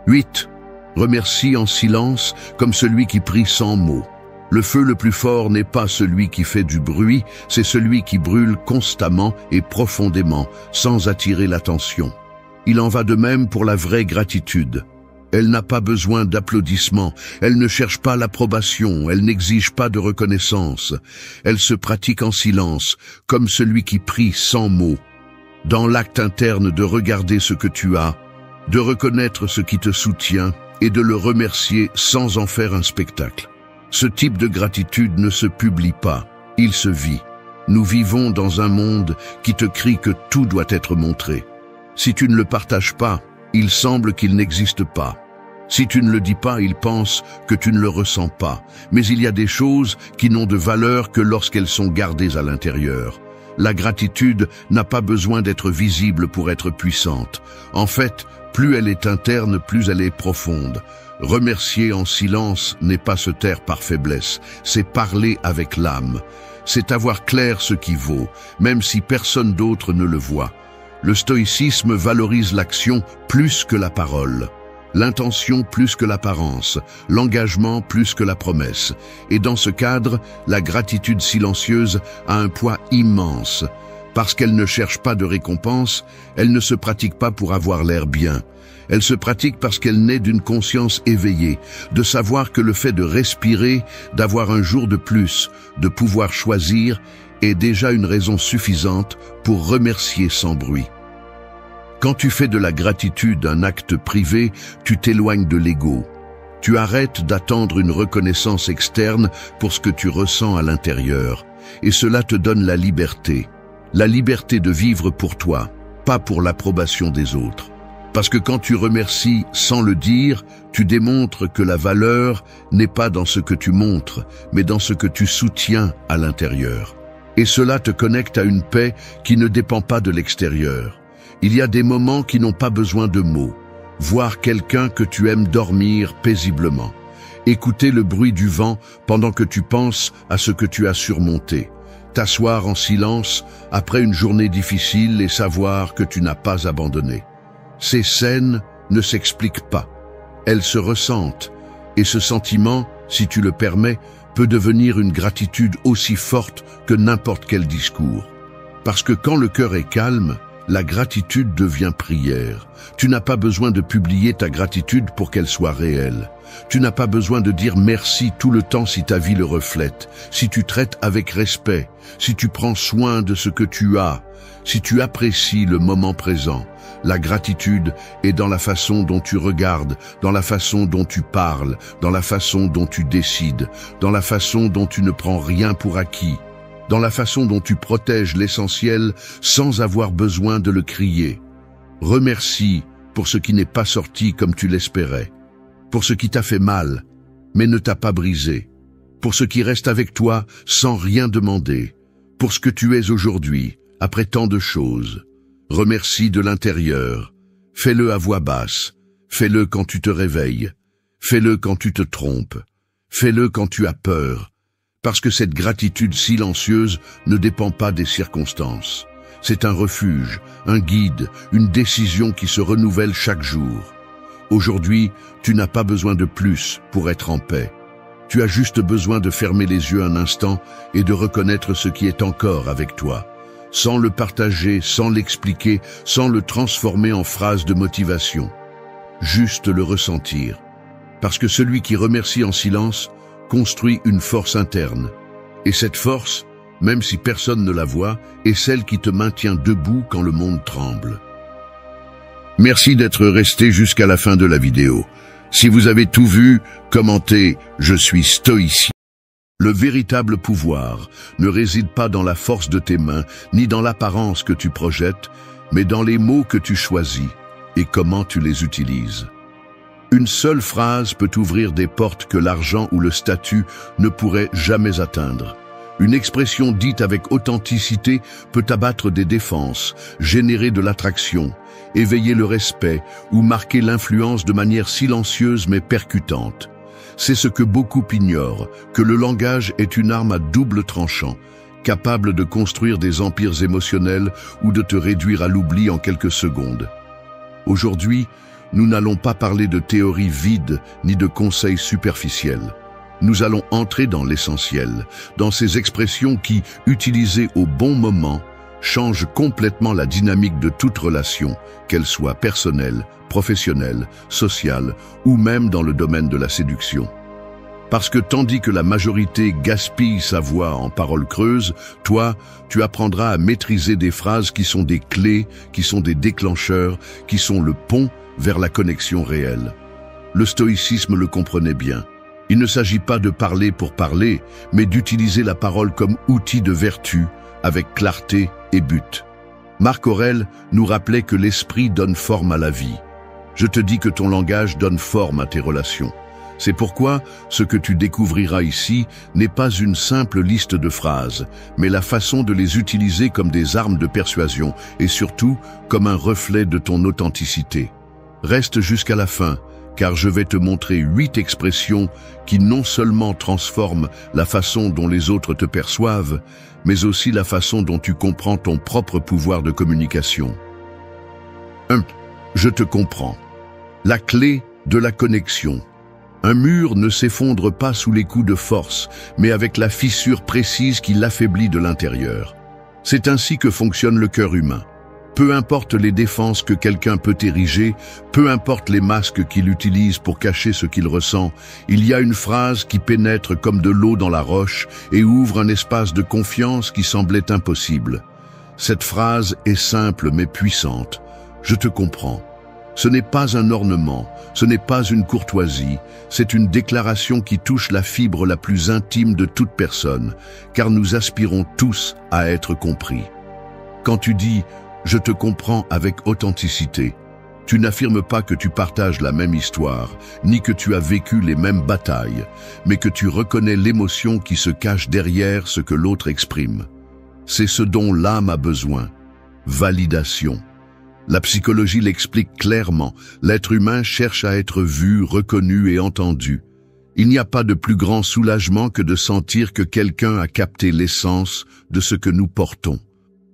8. Remercie en silence comme celui qui prie sans mots. Le feu le plus fort n'est pas celui qui fait du bruit, c'est celui qui brûle constamment et profondément, sans attirer l'attention. Il en va de même pour la vraie gratitude. Elle n'a pas besoin d'applaudissements, elle ne cherche pas l'approbation, elle n'exige pas de reconnaissance. Elle se pratique en silence, comme celui qui prie sans mots. Dans l'acte interne de regarder ce que tu as, de reconnaître ce qui te soutient et de le remercier sans en faire un spectacle. Ce type de gratitude ne se publie pas, il se vit. Nous vivons dans un monde qui te crie que tout doit être montré. Si tu ne le partages pas, il semble qu'il n'existe pas. Si tu ne le dis pas, il pense que tu ne le ressens pas. Mais il y a des choses qui n'ont de valeur que lorsqu'elles sont gardées à l'intérieur. La gratitude n'a pas besoin d'être visible pour être puissante. En fait, plus elle est interne, plus elle est profonde. Remercier en silence n'est pas se taire par faiblesse, c'est parler avec l'âme. C'est avoir clair ce qui vaut, même si personne d'autre ne le voit. Le stoïcisme valorise l'action plus que la parole, l'intention plus que l'apparence, l'engagement plus que la promesse. Et dans ce cadre, la gratitude silencieuse a un poids immense. Parce qu'elle ne cherche pas de récompense, elle ne se pratique pas pour avoir l'air bien. Elle se pratique parce qu'elle naît d'une conscience éveillée, de savoir que le fait de respirer, d'avoir un jour de plus, de pouvoir choisir, est déjà une raison suffisante pour remercier sans bruit. Quand tu fais de la gratitude un acte privé, tu t'éloignes de l'ego. Tu arrêtes d'attendre une reconnaissance externe pour ce que tu ressens à l'intérieur. Et cela te donne la liberté. La liberté de vivre pour toi, pas pour l'approbation des autres. Parce que quand tu remercies sans le dire, tu démontres que la valeur n'est pas dans ce que tu montres, mais dans ce que tu soutiens à l'intérieur. Et cela te connecte à une paix qui ne dépend pas de l'extérieur. Il y a des moments qui n'ont pas besoin de mots. Voir quelqu'un que tu aimes dormir paisiblement. Écouter le bruit du vent pendant que tu penses à ce que tu as surmonté. T'asseoir en silence après une journée difficile et savoir que tu n'as pas abandonné. Ces scènes ne s'expliquent pas. Elles se ressentent. Et ce sentiment, si tu le permets, peut devenir une gratitude aussi forte que n'importe quel discours. Parce que quand le cœur est calme, la gratitude devient prière. Tu n'as pas besoin de publier ta gratitude pour qu'elle soit réelle. Tu n'as pas besoin de dire merci tout le temps si ta vie le reflète, si tu traites avec respect, si tu prends soin de ce que tu as, si tu apprécies le moment présent. La gratitude est dans la façon dont tu regardes, dans la façon dont tu parles, dans la façon dont tu décides, dans la façon dont tu ne prends rien pour acquis, dans la façon dont tu protèges l'essentiel sans avoir besoin de le crier. Remercie pour ce qui n'est pas sorti comme tu l'espérais, pour ce qui t'a fait mal, mais ne t'a pas brisé, pour ce qui reste avec toi sans rien demander, pour ce que tu es aujourd'hui, après tant de choses. Remercie de l'intérieur. Fais-le à voix basse. Fais-le quand tu te réveilles. Fais-le quand tu te trompes. Fais-le quand tu as peur. Parce que cette gratitude silencieuse ne dépend pas des circonstances. C'est un refuge, un guide, une décision qui se renouvelle chaque jour. Aujourd'hui, tu n'as pas besoin de plus pour être en paix. Tu as juste besoin de fermer les yeux un instant et de reconnaître ce qui est encore avec toi. Sans le partager, sans l'expliquer, sans le transformer en phrase de motivation. Juste le ressentir. Parce que celui qui remercie en silence construit une force interne. Et cette force, même si personne ne la voit, est celle qui te maintient debout quand le monde tremble. Merci d'être resté jusqu'à la fin de la vidéo. Si vous avez tout vu, commentez « Je suis stoïcien ». Le véritable pouvoir ne réside pas dans la force de tes mains, ni dans l'apparence que tu projettes, mais dans les mots que tu choisis et comment tu les utilises. Une seule phrase peut ouvrir des portes que l'argent ou le statut ne pourraient jamais atteindre. Une expression dite avec authenticité peut abattre des défenses, générer de l'attraction, éveiller le respect ou marquer l'influence de manière silencieuse mais percutante. c'est ce que beaucoup ignorent, que le langage est une arme à double tranchant, capable de construire des empires émotionnels ou de te réduire à l'oubli en quelques secondes. Aujourd'hui, nous n'allons pas parler de théories vides ni de conseils superficiels. Nous allons entrer dans l'essentiel, dans ces expressions qui, utilisées au bon moment, changent complètement la dynamique de toute relation, qu'elle soit personnelle, professionnelle, sociale ou même dans le domaine de la séduction. Parce que tandis que la majorité gaspille sa voix en paroles creuses, toi, tu apprendras à maîtriser des phrases qui sont des clés, qui sont des déclencheurs, qui sont le pont vers la connexion réelle. Le stoïcisme le comprenait bien. Il ne s'agit pas de parler pour parler, mais d'utiliser la parole comme outil de vertu, avec clarté et but. Marc Aurèle nous rappelait que l'esprit donne forme à la vie. Je te dis que ton langage donne forme à tes relations. C'est pourquoi ce que tu découvriras ici n'est pas une simple liste de phrases, mais la façon de les utiliser comme des armes de persuasion et surtout comme un reflet de ton authenticité. Reste jusqu'à la fin, car je vais te montrer 8 expressions qui non seulement transforment la façon dont les autres te perçoivent, mais aussi la façon dont tu comprends ton propre pouvoir de communication. 1. Je te comprends. La clé de la connexion. Un mur ne s'effondre pas sous les coups de force, mais avec la fissure précise qui l'affaiblit de l'intérieur. C'est ainsi que fonctionne le cœur humain. Peu importe les défenses que quelqu'un peut ériger, peu importe les masques qu'il utilise pour cacher ce qu'il ressent, il y a une phrase qui pénètre comme de l'eau dans la roche et ouvre un espace de confiance qui semblait impossible. Cette phrase est simple mais puissante. Je te comprends. Ce n'est pas un ornement, ce n'est pas une courtoisie, c'est une déclaration qui touche la fibre la plus intime de toute personne, car nous aspirons tous à être compris. Quand tu dis « je te comprends » avec authenticité, tu n'affirmes pas que tu partages la même histoire, ni que tu as vécu les mêmes batailles, mais que tu reconnais l'émotion qui se cache derrière ce que l'autre exprime. C'est ce dont l'âme a besoin. Validation. La psychologie l'explique clairement, l'être humain cherche à être vu, reconnu et entendu. Il n'y a pas de plus grand soulagement que de sentir que quelqu'un a capté l'essence de ce que nous portons.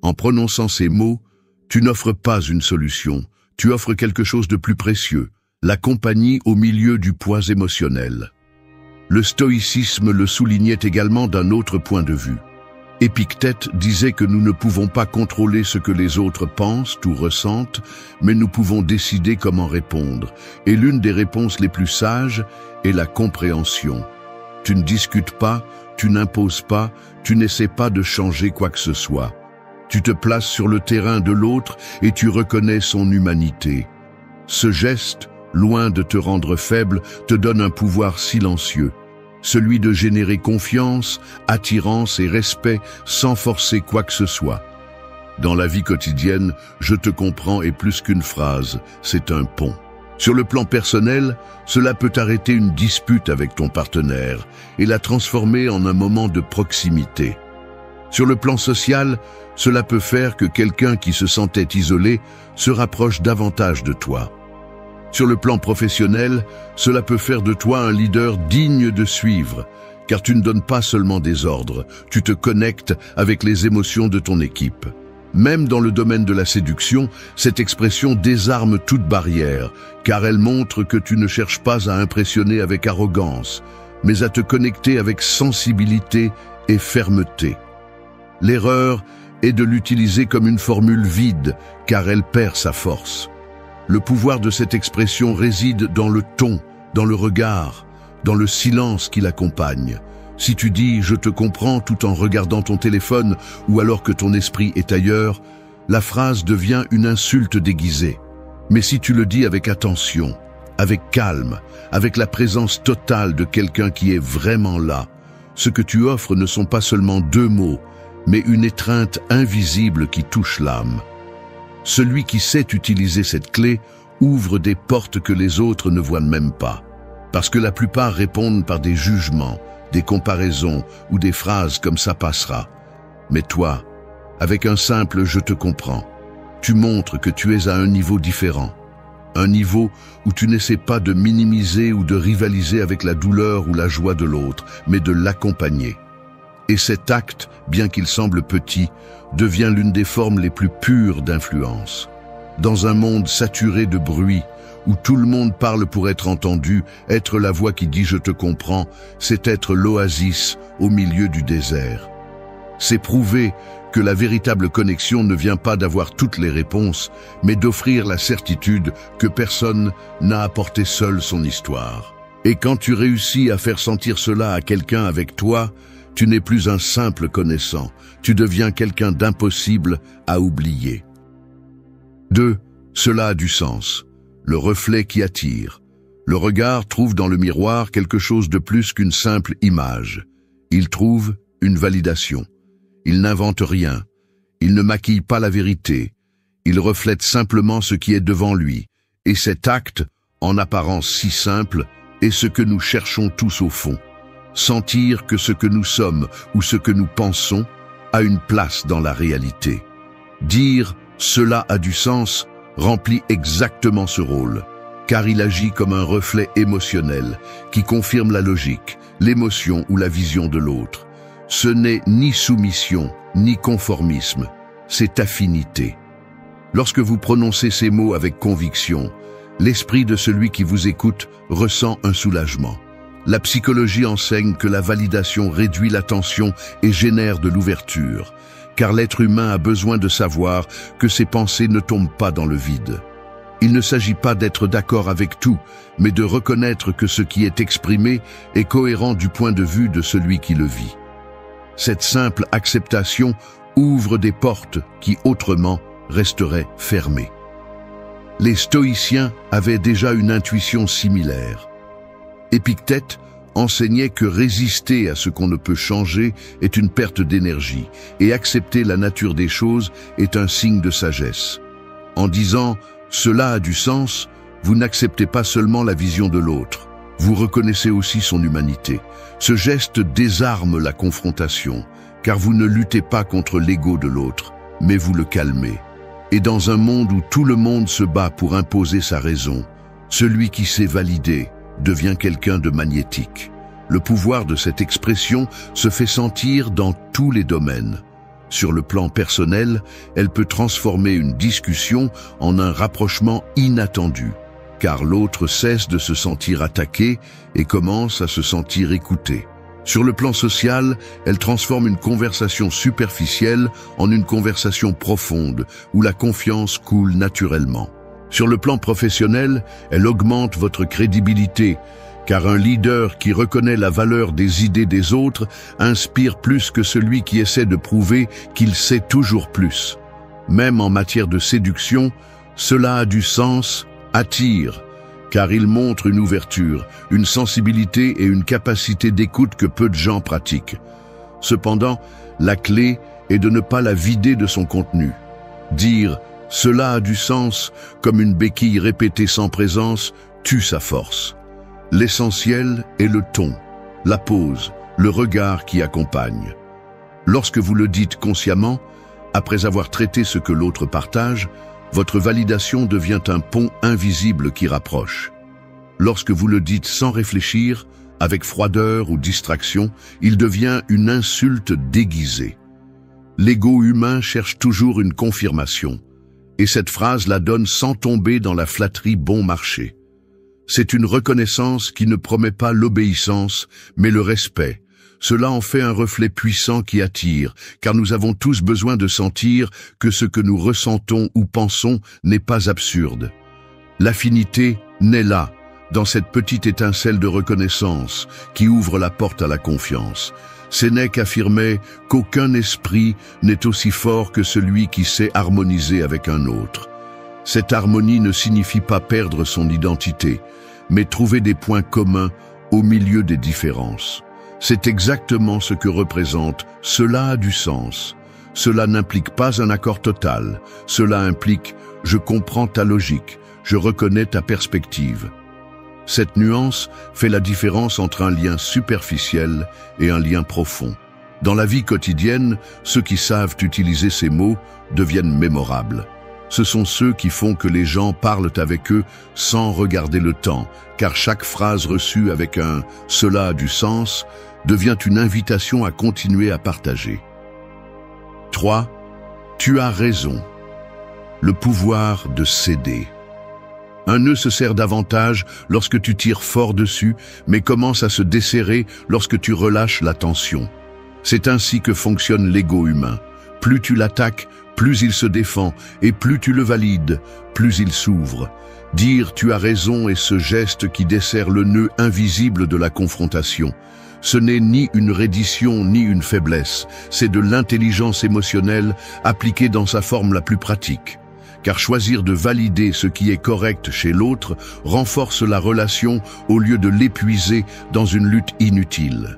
En prononçant ces mots, tu n'offres pas une solution, tu offres quelque chose de plus précieux, la compagnie au milieu du poids émotionnel. Le stoïcisme le soulignait également d'un autre point de vue. Épictète disait que nous ne pouvons pas contrôler ce que les autres pensent ou ressentent, mais nous pouvons décider comment répondre. Et l'une des réponses les plus sages est la compréhension. Tu ne discutes pas, tu n'imposes pas, tu n'essaies pas de changer quoi que ce soit. Tu te places sur le terrain de l'autre et tu reconnais son humanité. Ce geste, loin de te rendre faible, te donne un pouvoir silencieux. Celui de générer confiance, attirance et respect sans forcer quoi que ce soit. Dans la vie quotidienne, je te comprends est plus qu'une phrase, c'est un pont. Sur le plan personnel, cela peut arrêter une dispute avec ton partenaire et la transformer en un moment de proximité. Sur le plan social, cela peut faire que quelqu'un qui se sentait isolé se rapproche davantage de toi. Sur le plan professionnel, cela peut faire de toi un leader digne de suivre, car tu ne donnes pas seulement des ordres, tu te connectes avec les émotions de ton équipe. Même dans le domaine de la séduction, cette expression désarme toute barrière, car elle montre que tu ne cherches pas à impressionner avec arrogance, mais à te connecter avec sensibilité et fermeté. L'erreur est de l'utiliser comme une formule vide, car elle perd sa force. Le pouvoir de cette expression réside dans le ton, dans le regard, dans le silence qui l'accompagne. Si tu dis « je te comprends » tout en regardant ton téléphone ou alors que ton esprit est ailleurs, la phrase devient une insulte déguisée. Mais si tu le dis avec attention, avec calme, avec la présence totale de quelqu'un qui est vraiment là, ce que tu offres ne sont pas seulement 2 mots, mais une étreinte invisible qui touche l'âme. Celui qui sait utiliser cette clé ouvre des portes que les autres ne voient même pas. Parce que la plupart répondent par des jugements, des comparaisons ou des phrases comme ça passera. Mais toi, avec un simple « je te comprends », tu montres que tu es à un niveau différent. un niveau où tu n'essaies pas de minimiser ou de rivaliser avec la douleur ou la joie de l'autre, mais de l'accompagner. Et cet acte, bien qu'il semble petit, devient l'une des formes les plus pures d'influence. Dans un monde saturé de bruit, où tout le monde parle pour être entendu, être la voix qui dit « je te comprends », c'est être l'oasis au milieu du désert. C'est prouver que la véritable connexion ne vient pas d'avoir toutes les réponses, mais d'offrir la certitude que personne n'a apporté seul son histoire. Et quand tu réussis à faire sentir cela à quelqu'un avec toi, tu n'es plus un simple connaissant, tu deviens quelqu'un d'impossible à oublier. 2. Cela a du sens. Le reflet qui attire. Le regard trouve dans le miroir quelque chose de plus qu'une simple image. Il trouve une validation. Il n'invente rien. Il ne maquille pas la vérité. Il reflète simplement ce qui est devant lui. Et cet acte, en apparence si simple, est ce que nous cherchons tous au fond. Sentir que ce que nous sommes ou ce que nous pensons a une place dans la réalité. Dire « cela a du sens » remplit exactement ce rôle, car il agit comme un reflet émotionnel qui confirme la logique, l'émotion ou la vision de l'autre. Ce n'est ni soumission, ni conformisme, c'est affinité. Lorsque vous prononcez ces mots avec conviction, l'esprit de celui qui vous écoute ressent un soulagement. La psychologie enseigne que la validation réduit la tension et génère de l'ouverture, car l'être humain a besoin de savoir que ses pensées ne tombent pas dans le vide. Il ne s'agit pas d'être d'accord avec tout, mais de reconnaître que ce qui est exprimé est cohérent du point de vue de celui qui le vit. Cette simple acceptation ouvre des portes qui autrement resteraient fermées. Les stoïciens avaient déjà une intuition similaire. Épictète enseignait que résister à ce qu'on ne peut changer est une perte d'énergie et accepter la nature des choses est un signe de sagesse. En disant « cela a du sens », vous n'acceptez pas seulement la vision de l'autre, vous reconnaissez aussi son humanité. Ce geste désarme la confrontation, car vous ne luttez pas contre l'ego de l'autre, mais vous le calmez. Et dans un monde où tout le monde se bat pour imposer sa raison, celui qui sait valider devient quelqu'un de magnétique. Le pouvoir de cette expression se fait sentir dans tous les domaines. Sur le plan personnel, elle peut transformer une discussion en un rapprochement inattendu, car l'autre cesse de se sentir attaqué et commence à se sentir écouté. Sur le plan social, elle transforme une conversation superficielle en une conversation profonde, où la confiance coule naturellement. Sur le plan professionnel, elle augmente votre crédibilité, car un leader qui reconnaît la valeur des idées des autres inspire plus que celui qui essaie de prouver qu'il sait toujours plus. Même en matière de séduction, cela a du sens, attire, car il montre une ouverture, une sensibilité et une capacité d'écoute que peu de gens pratiquent. Cependant, la clé est de ne pas la vider de son contenu. Dire « cela a du sens » comme une béquille répétée sans présence tue sa force. L'essentiel est le ton, la pose, le regard qui accompagne. Lorsque vous le dites consciemment, après avoir traité ce que l'autre partage, votre validation devient un pont invisible qui rapproche. Lorsque vous le dites sans réfléchir, avec froideur ou distraction, il devient une insulte déguisée. L'ego humain cherche toujours une confirmation, et cette phrase la donne sans tomber dans la flatterie bon marché. C'est une reconnaissance qui ne promet pas l'obéissance, mais le respect. Cela en fait un reflet puissant qui attire, car nous avons tous besoin de sentir que ce que nous ressentons ou pensons n'est pas absurde. L'affinité naît là, dans cette petite étincelle de reconnaissance qui ouvre la porte à la confiance. Sénèque affirmait qu'aucun esprit n'est aussi fort que celui qui sait harmoniser avec un autre. Cette harmonie ne signifie pas perdre son identité, mais trouver des points communs au milieu des différences. C'est exactement ce que représente « cela a du sens ». Cela n'implique pas un accord total. Cela implique « je comprends ta logique, je reconnais ta perspective ». Cette nuance fait la différence entre un lien superficiel et un lien profond. Dans la vie quotidienne, ceux qui savent utiliser ces mots deviennent mémorables. Ce sont ceux qui font que les gens parlent avec eux sans regarder le temps, car chaque phrase reçue avec un « cela a du sens » devient une invitation à continuer à partager. 3. Tu as raison. Le pouvoir de céder. Un nœud se serre davantage lorsque tu tires fort dessus, mais commence à se desserrer lorsque tu relâches la tension. C'est ainsi que fonctionne l'ego humain. Plus tu l'attaques, plus il se défend, et plus tu le valides, plus il s'ouvre. Dire « tu as raison » est ce geste qui desserre le nœud invisible de la confrontation. Ce n'est ni une reddition ni une faiblesse, c'est de l'intelligence émotionnelle appliquée dans sa forme la plus pratique. Car choisir de valider ce qui est correct chez l'autre renforce la relation au lieu de l'épuiser dans une lutte inutile.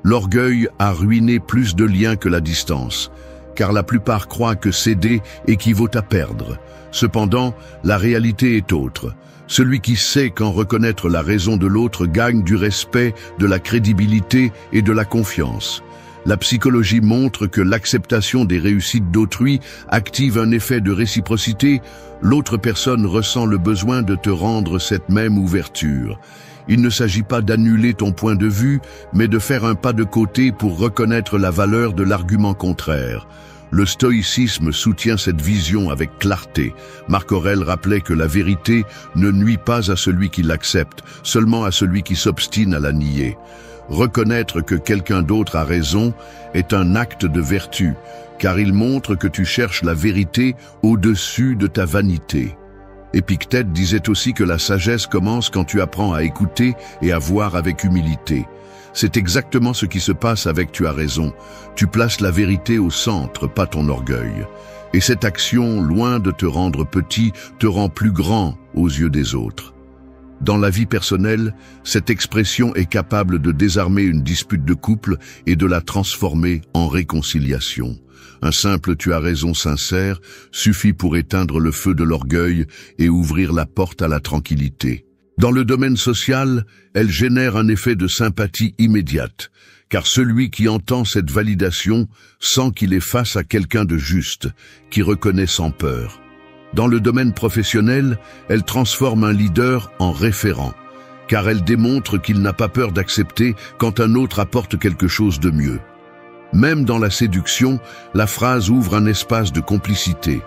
L'orgueil a ruiné plus de liens que la distance, car la plupart croient que céder équivaut à perdre. Cependant, la réalité est autre. Celui qui sait quand reconnaître la raison de l'autre gagne du respect, de la crédibilité et de la confiance. La psychologie montre que l'acceptation des réussites d'autrui active un effet de réciprocité. L'autre personne ressent le besoin de te rendre cette même ouverture. Il ne s'agit pas d'annuler ton point de vue, mais de faire un pas de côté pour reconnaître la valeur de l'argument contraire. Le stoïcisme soutient cette vision avec clarté. Marc Aurèle rappelait que la vérité ne nuit pas à celui qui l'accepte, seulement à celui qui s'obstine à la nier. Reconnaître que quelqu'un d'autre a raison est un acte de vertu, car il montre que tu cherches la vérité au-dessus de ta vanité. Épictète disait aussi que la sagesse commence quand tu apprends à écouter et à voir avec humilité. C'est exactement ce qui se passe avec « tu as raison ». Tu places la vérité au centre, pas ton orgueil. Et cette action, loin de te rendre petit, te rend plus grand aux yeux des autres. Dans la vie personnelle, cette expression est capable de désarmer une dispute de couple et de la transformer en réconciliation. Un simple « tu as raison » sincère suffit pour éteindre le feu de l'orgueil et ouvrir la porte à la tranquillité. Dans le domaine social, elle génère un effet de sympathie immédiate, car celui qui entend cette validation sent qu'il est face à quelqu'un de juste, qui reconnaît sans peur. Dans le domaine professionnel, elle transforme un leader en référent, car elle démontre qu'il n'a pas peur d'accepter quand un autre apporte quelque chose de mieux. Même dans la séduction, la phrase ouvre un espace de complicité,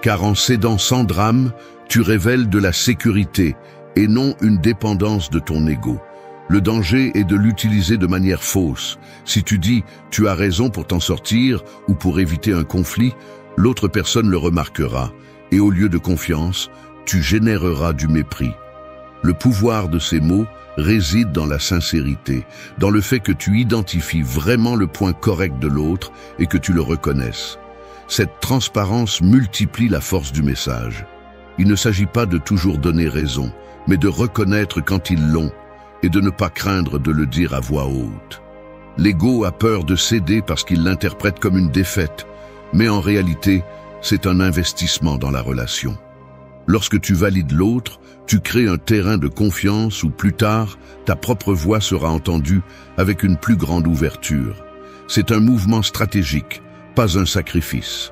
car en cédant sans drame, tu révèles de la sécurité et non une dépendance de ton ego. Le danger est de l'utiliser de manière fausse. Si tu dis « tu as raison » pour t'en sortir ou pour éviter un conflit, l'autre personne le remarquera, et au lieu de confiance, tu généreras du mépris. Le pouvoir de ces mots réside dans la sincérité, dans le fait que tu identifies vraiment le point correct de l'autre et que tu le reconnaisses. Cette transparence multiplie la force du message. Il ne s'agit pas de toujours donner raison, mais de reconnaître quand ils l'ont et de ne pas craindre de le dire à voix haute. L'ego a peur de céder parce qu'il l'interprète comme une défaite, mais en réalité, c'est un investissement dans la relation. Lorsque tu valides l'autre, tu crées un terrain de confiance où plus tard, ta propre voix sera entendue avec une plus grande ouverture. C'est un mouvement stratégique, pas un sacrifice.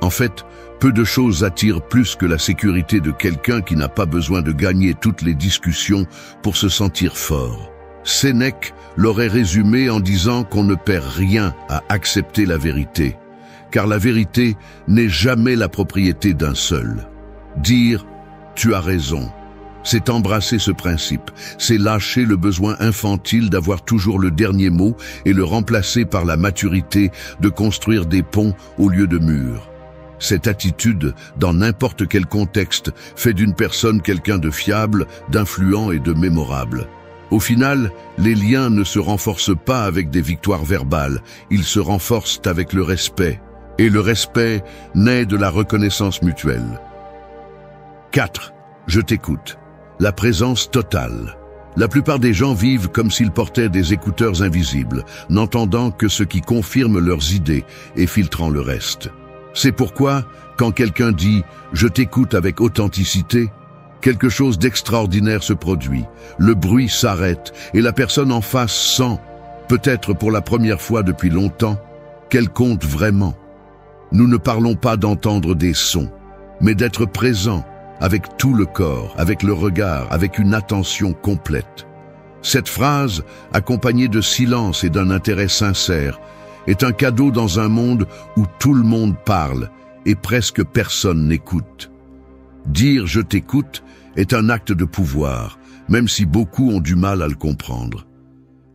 En fait, peu de choses attirent plus que la sécurité de quelqu'un qui n'a pas besoin de gagner toutes les discussions pour se sentir fort. Sénèque l'aurait résumé en disant qu'on ne perd rien à accepter la vérité, car la vérité n'est jamais la propriété d'un seul. Dire « tu as raison », c'est embrasser ce principe, c'est lâcher le besoin infantile d'avoir toujours le dernier mot et le remplacer par la maturité de construire des ponts au lieu de murs. Cette attitude, dans n'importe quel contexte, fait d'une personne quelqu'un de fiable, d'influent et de mémorable. Au final, les liens ne se renforcent pas avec des victoires verbales, ils se renforcent avec le respect. Et le respect naît de la reconnaissance mutuelle. 4. Je t'écoute. La présence totale. La plupart des gens vivent comme s'ils portaient des écouteurs invisibles, n'entendant que ce qui confirme leurs idées et filtrant le reste. C'est pourquoi, quand quelqu'un dit « je t'écoute avec authenticité », quelque chose d'extraordinaire se produit. Le bruit s'arrête et la personne en face sent, peut-être pour la première fois depuis longtemps, qu'elle compte vraiment. Nous ne parlons pas d'entendre des sons. mais d'être présent avec tout le corps, avec le regard, avec une attention complète. Cette phrase, accompagnée de silence et d'un intérêt sincère, est un cadeau dans un monde où tout le monde parle et presque personne n'écoute. Dire « je t'écoute » est un acte de pouvoir, même si beaucoup ont du mal à le comprendre.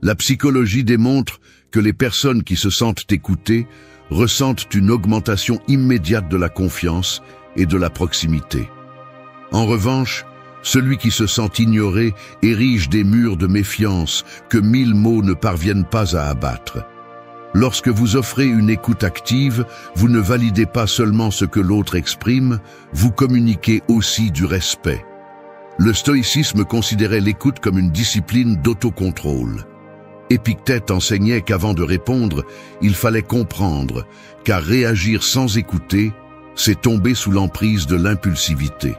La psychologie démontre que les personnes qui se sentent écoutées ressentent une augmentation immédiate de la confiance et de la proximité. En revanche, celui qui se sent ignoré érige des murs de méfiance que 1000 mots ne parviennent pas à abattre. Lorsque vous offrez une écoute active, vous ne validez pas seulement ce que l'autre exprime, vous communiquez aussi du respect. Le stoïcisme considérait l'écoute comme une discipline d'autocontrôle. Épictète enseignait qu'avant de répondre, il fallait comprendre, car réagir sans écouter, c'est tomber sous l'emprise de l'impulsivité.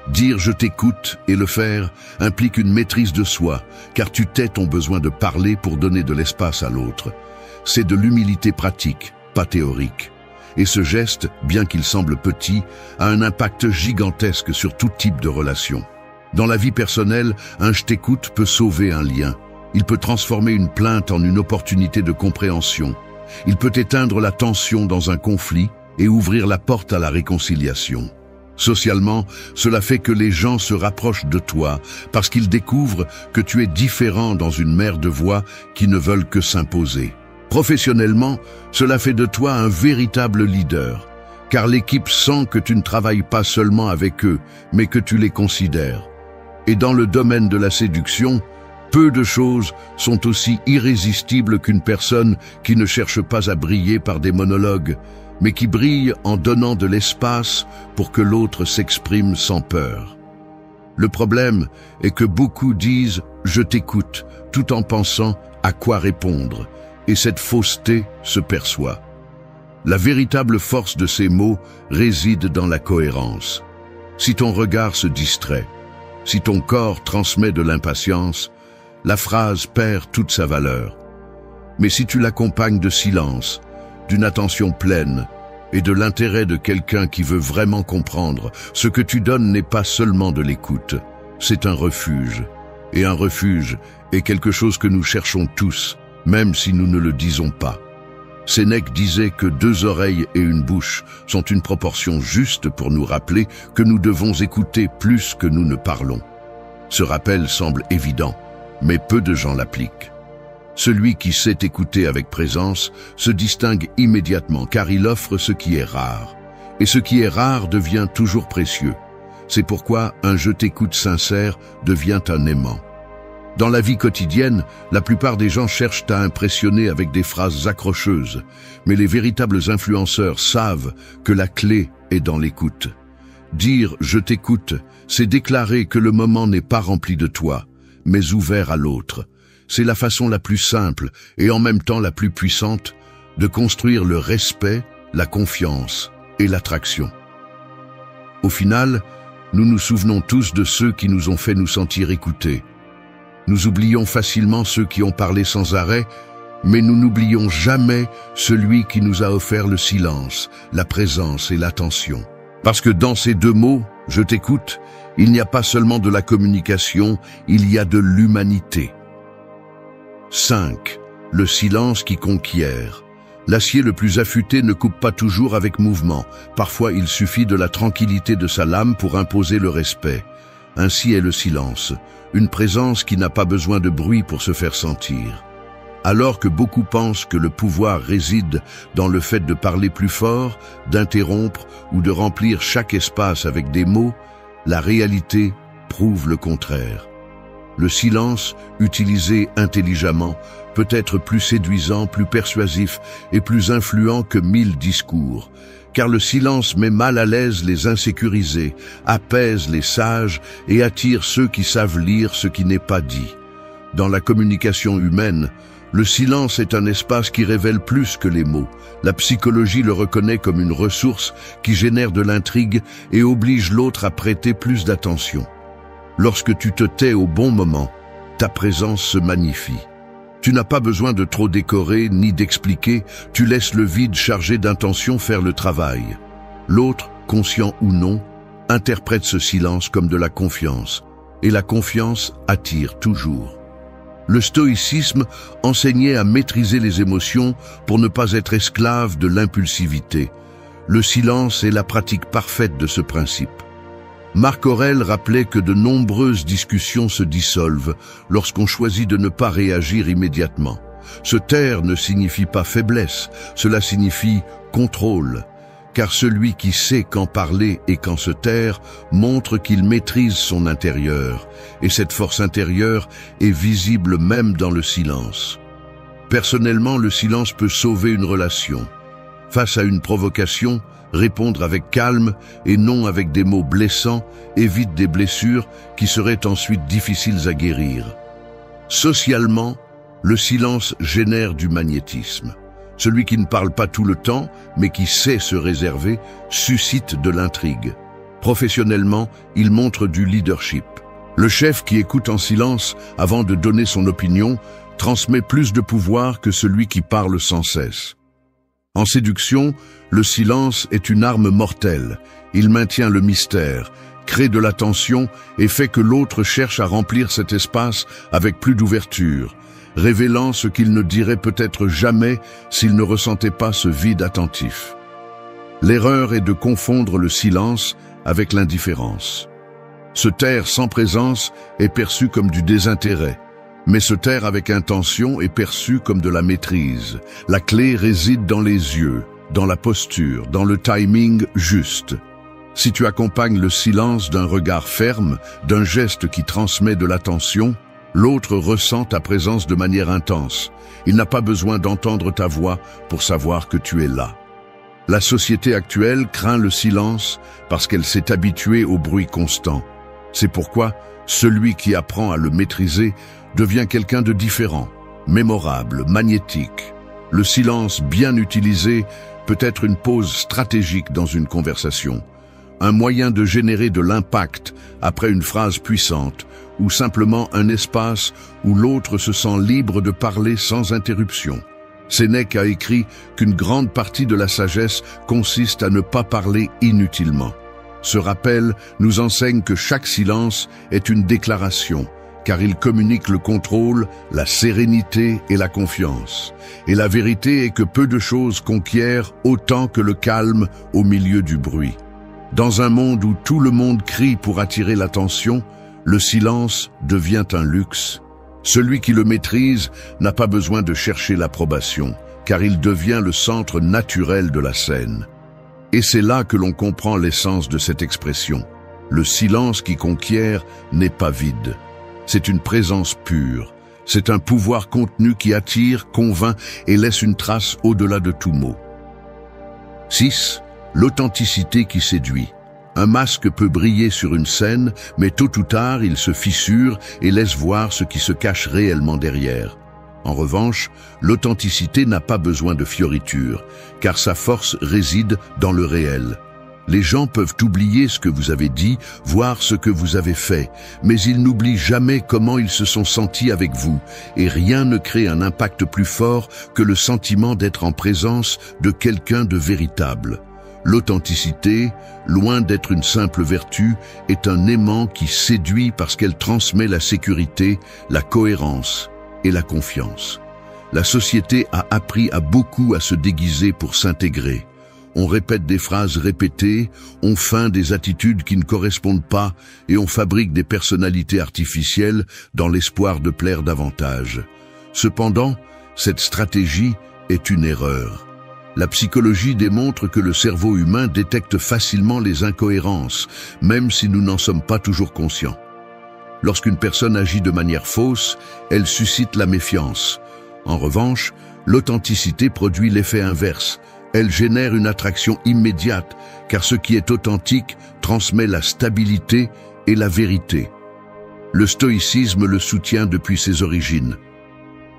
Dire « je t'écoute » et le faire implique une maîtrise de soi, car tu tais ton besoin de parler pour donner de l'espace à l'autre. C'est de l'humilité pratique, pas théorique. Et ce geste, bien qu'il semble petit, a un impact gigantesque sur tout type de relation. Dans la vie personnelle, un « je t'écoute » peut sauver un lien. Il peut transformer une plainte en une opportunité de compréhension. Il peut éteindre la tension dans un conflit et ouvrir la porte à la réconciliation. Socialement, cela fait que les gens se rapprochent de toi parce qu'ils découvrent que tu es différent dans une mer de voix qui ne veulent que s'imposer. Professionnellement, cela fait de toi un véritable leader, car l'équipe sent que tu ne travailles pas seulement avec eux, mais que tu les considères. Et dans le domaine de la séduction, peu de choses sont aussi irrésistibles qu'une personne qui ne cherche pas à briller par des monologues, mais qui brille en donnant de l'espace pour que l'autre s'exprime sans peur. Le problème est que beaucoup disent « je t'écoute » tout en pensant à quoi répondre, et cette fausseté se perçoit. La véritable force de ces mots réside dans la cohérence. Si ton regard se distrait, si ton corps transmet de l'impatience, la phrase perd toute sa valeur. Mais si tu l'accompagnes de silence, d'une attention pleine et de l'intérêt de quelqu'un qui veut vraiment comprendre, ce que tu donnes n'est pas seulement de l'écoute, c'est un refuge. Et un refuge est quelque chose que nous cherchons tous, même si nous ne le disons pas. Sénèque disait que 2 oreilles et une bouche sont une proportion juste pour nous rappeler que nous devons écouter plus que nous ne parlons. Ce rappel semble évident, mais peu de gens l'appliquent. Celui qui sait écouter avec présence se distingue immédiatement car il offre ce qui est rare. Et ce qui est rare devient toujours précieux. C'est pourquoi un « je t'écoute » sincère devient un aimant. Dans la vie quotidienne, la plupart des gens cherchent à impressionner avec des phrases accrocheuses, mais les véritables influenceurs savent que la clé est dans l'écoute. Dire « je t'écoute », c'est déclarer que le moment n'est pas rempli de toi, mais ouvert à l'autre. C'est la façon la plus simple et en même temps la plus puissante de construire le respect, la confiance et l'attraction. Au final, nous nous souvenons tous de ceux qui nous ont fait nous sentir écoutés. Nous oublions facilement ceux qui ont parlé sans arrêt, mais nous n'oublions jamais celui qui nous a offert le silence, la présence et l'attention. Parce que dans ces 2 mots, « je t'écoute », il n'y a pas seulement de la communication, il y a de l'humanité. 5. Le silence qui conquiert. L'acier le plus affûté ne coupe pas toujours avec mouvement. Parfois, il suffit de la tranquillité de sa lame pour imposer le respect. Ainsi est le silence, une présence qui n'a pas besoin de bruit pour se faire sentir. Alors que beaucoup pensent que le pouvoir réside dans le fait de parler plus fort, d'interrompre ou de remplir chaque espace avec des mots, la réalité prouve le contraire. Le silence, utilisé intelligemment, peut être plus séduisant, plus persuasif et plus influent que 1000 discours. Car le silence met mal à l'aise les insécurisés, apaise les sages et attire ceux qui savent lire ce qui n'est pas dit. Dans la communication humaine, le silence est un espace qui révèle plus que les mots. La psychologie le reconnaît comme une ressource qui génère de l'intrigue et oblige l'autre à prêter plus d'attention. Lorsque tu te tais au bon moment, ta présence se magnifie. Tu n'as pas besoin de trop décorer ni d'expliquer, tu laisses le vide chargé d'intention faire le travail. L'autre conscient ou non, interprète ce silence comme de la confiance, et la confiance attire toujours. Le stoïcisme enseignait à maîtriser les émotions pour ne pas être esclave de l'impulsivité. Le silence est la pratique parfaite de ce principe. Marc Aurèle rappelait que de nombreuses discussions se dissolvent lorsqu'on choisit de ne pas réagir immédiatement. Se taire ne signifie pas faiblesse, cela signifie contrôle. Car celui qui sait quand parler et quand se taire montre qu'il maîtrise son intérieur, et cette force intérieure est visible même dans le silence. Personnellement, le silence peut sauver une relation. Face à une provocation, répondre avec calme et non avec des mots blessants évite des blessures qui seraient ensuite difficiles à guérir. Socialement, le silence génère du magnétisme. Celui qui ne parle pas tout le temps, mais qui sait se réserver, suscite de l'intrigue. Professionnellement, il montre du leadership. Le chef qui écoute en silence avant de donner son opinion transmet plus de pouvoir que celui qui parle sans cesse. En séduction, le silence est une arme mortelle. Il maintient le mystère, crée de la tension et fait que l'autre cherche à remplir cet espace avec plus d'ouverture, révélant ce qu'il ne dirait peut-être jamais s'il ne ressentait pas ce vide attentif. L'erreur est de confondre le silence avec l'indifférence. Se taire sans présence est perçu comme du désintérêt, mais se taire avec intention est perçu comme de la maîtrise. La clé réside dans les yeux, dans la posture, dans le timing juste. Si tu accompagnes le silence d'un regard ferme, d'un geste qui transmet de l'attention, l'autre ressent ta présence de manière intense. Il n'a pas besoin d'entendre ta voix pour savoir que tu es là. La société actuelle craint le silence parce qu'elle s'est habituée au bruit constant. C'est pourquoi celui qui apprend à le maîtriser devient quelqu'un de différent, mémorable, magnétique. Le silence bien utilisé peut être une pause stratégique dans une conversation, un moyen de générer de l'impact après une phrase puissante, ou simplement un espace où l'autre se sent libre de parler sans interruption. Sénèque a écrit qu'une grande partie de la sagesse consiste à ne pas parler inutilement. Ce rappel nous enseigne que chaque silence est une déclaration, car il communique le contrôle, la sérénité et la confiance. Et la vérité est que peu de choses conquièrent autant que le calme au milieu du bruit. Dans un monde où tout le monde crie pour attirer l'attention, le silence devient un luxe. Celui qui le maîtrise n'a pas besoin de chercher l'approbation, car il devient le centre naturel de la scène. Et c'est là que l'on comprend l'essence de cette expression. Le silence qui conquiert n'est pas vide. C'est une présence pure. C'est un pouvoir contenu qui attire, convainc et laisse une trace au-delà de tout mot. 6. L'authenticité qui séduit. Un masque peut briller sur une scène, mais tôt ou tard, il se fissure et laisse voir ce qui se cache réellement derrière. En revanche, l'authenticité n'a pas besoin de fioritures, car sa force réside dans le réel. Les gens peuvent oublier ce que vous avez dit, voir ce que vous avez fait, mais ils n'oublient jamais comment ils se sont sentis avec vous, et rien ne crée un impact plus fort que le sentiment d'être en présence de quelqu'un de véritable. L'authenticité, loin d'être une simple vertu, est un aimant qui séduit parce qu'elle transmet la sécurité, la cohérence et la confiance. La société a appris à beaucoup à se déguiser pour s'intégrer. On répète des phrases répétées, on feint des attitudes qui ne correspondent pas et on fabrique des personnalités artificielles dans l'espoir de plaire davantage. Cependant, cette stratégie est une erreur. La psychologie démontre que le cerveau humain détecte facilement les incohérences, même si nous n'en sommes pas toujours conscients. Lorsqu'une personne agit de manière fausse, elle suscite la méfiance. En revanche, l'authenticité produit l'effet inverse. Elle génère une attraction immédiate, car ce qui est authentique transmet la stabilité et la vérité. Le stoïcisme le soutient depuis ses origines.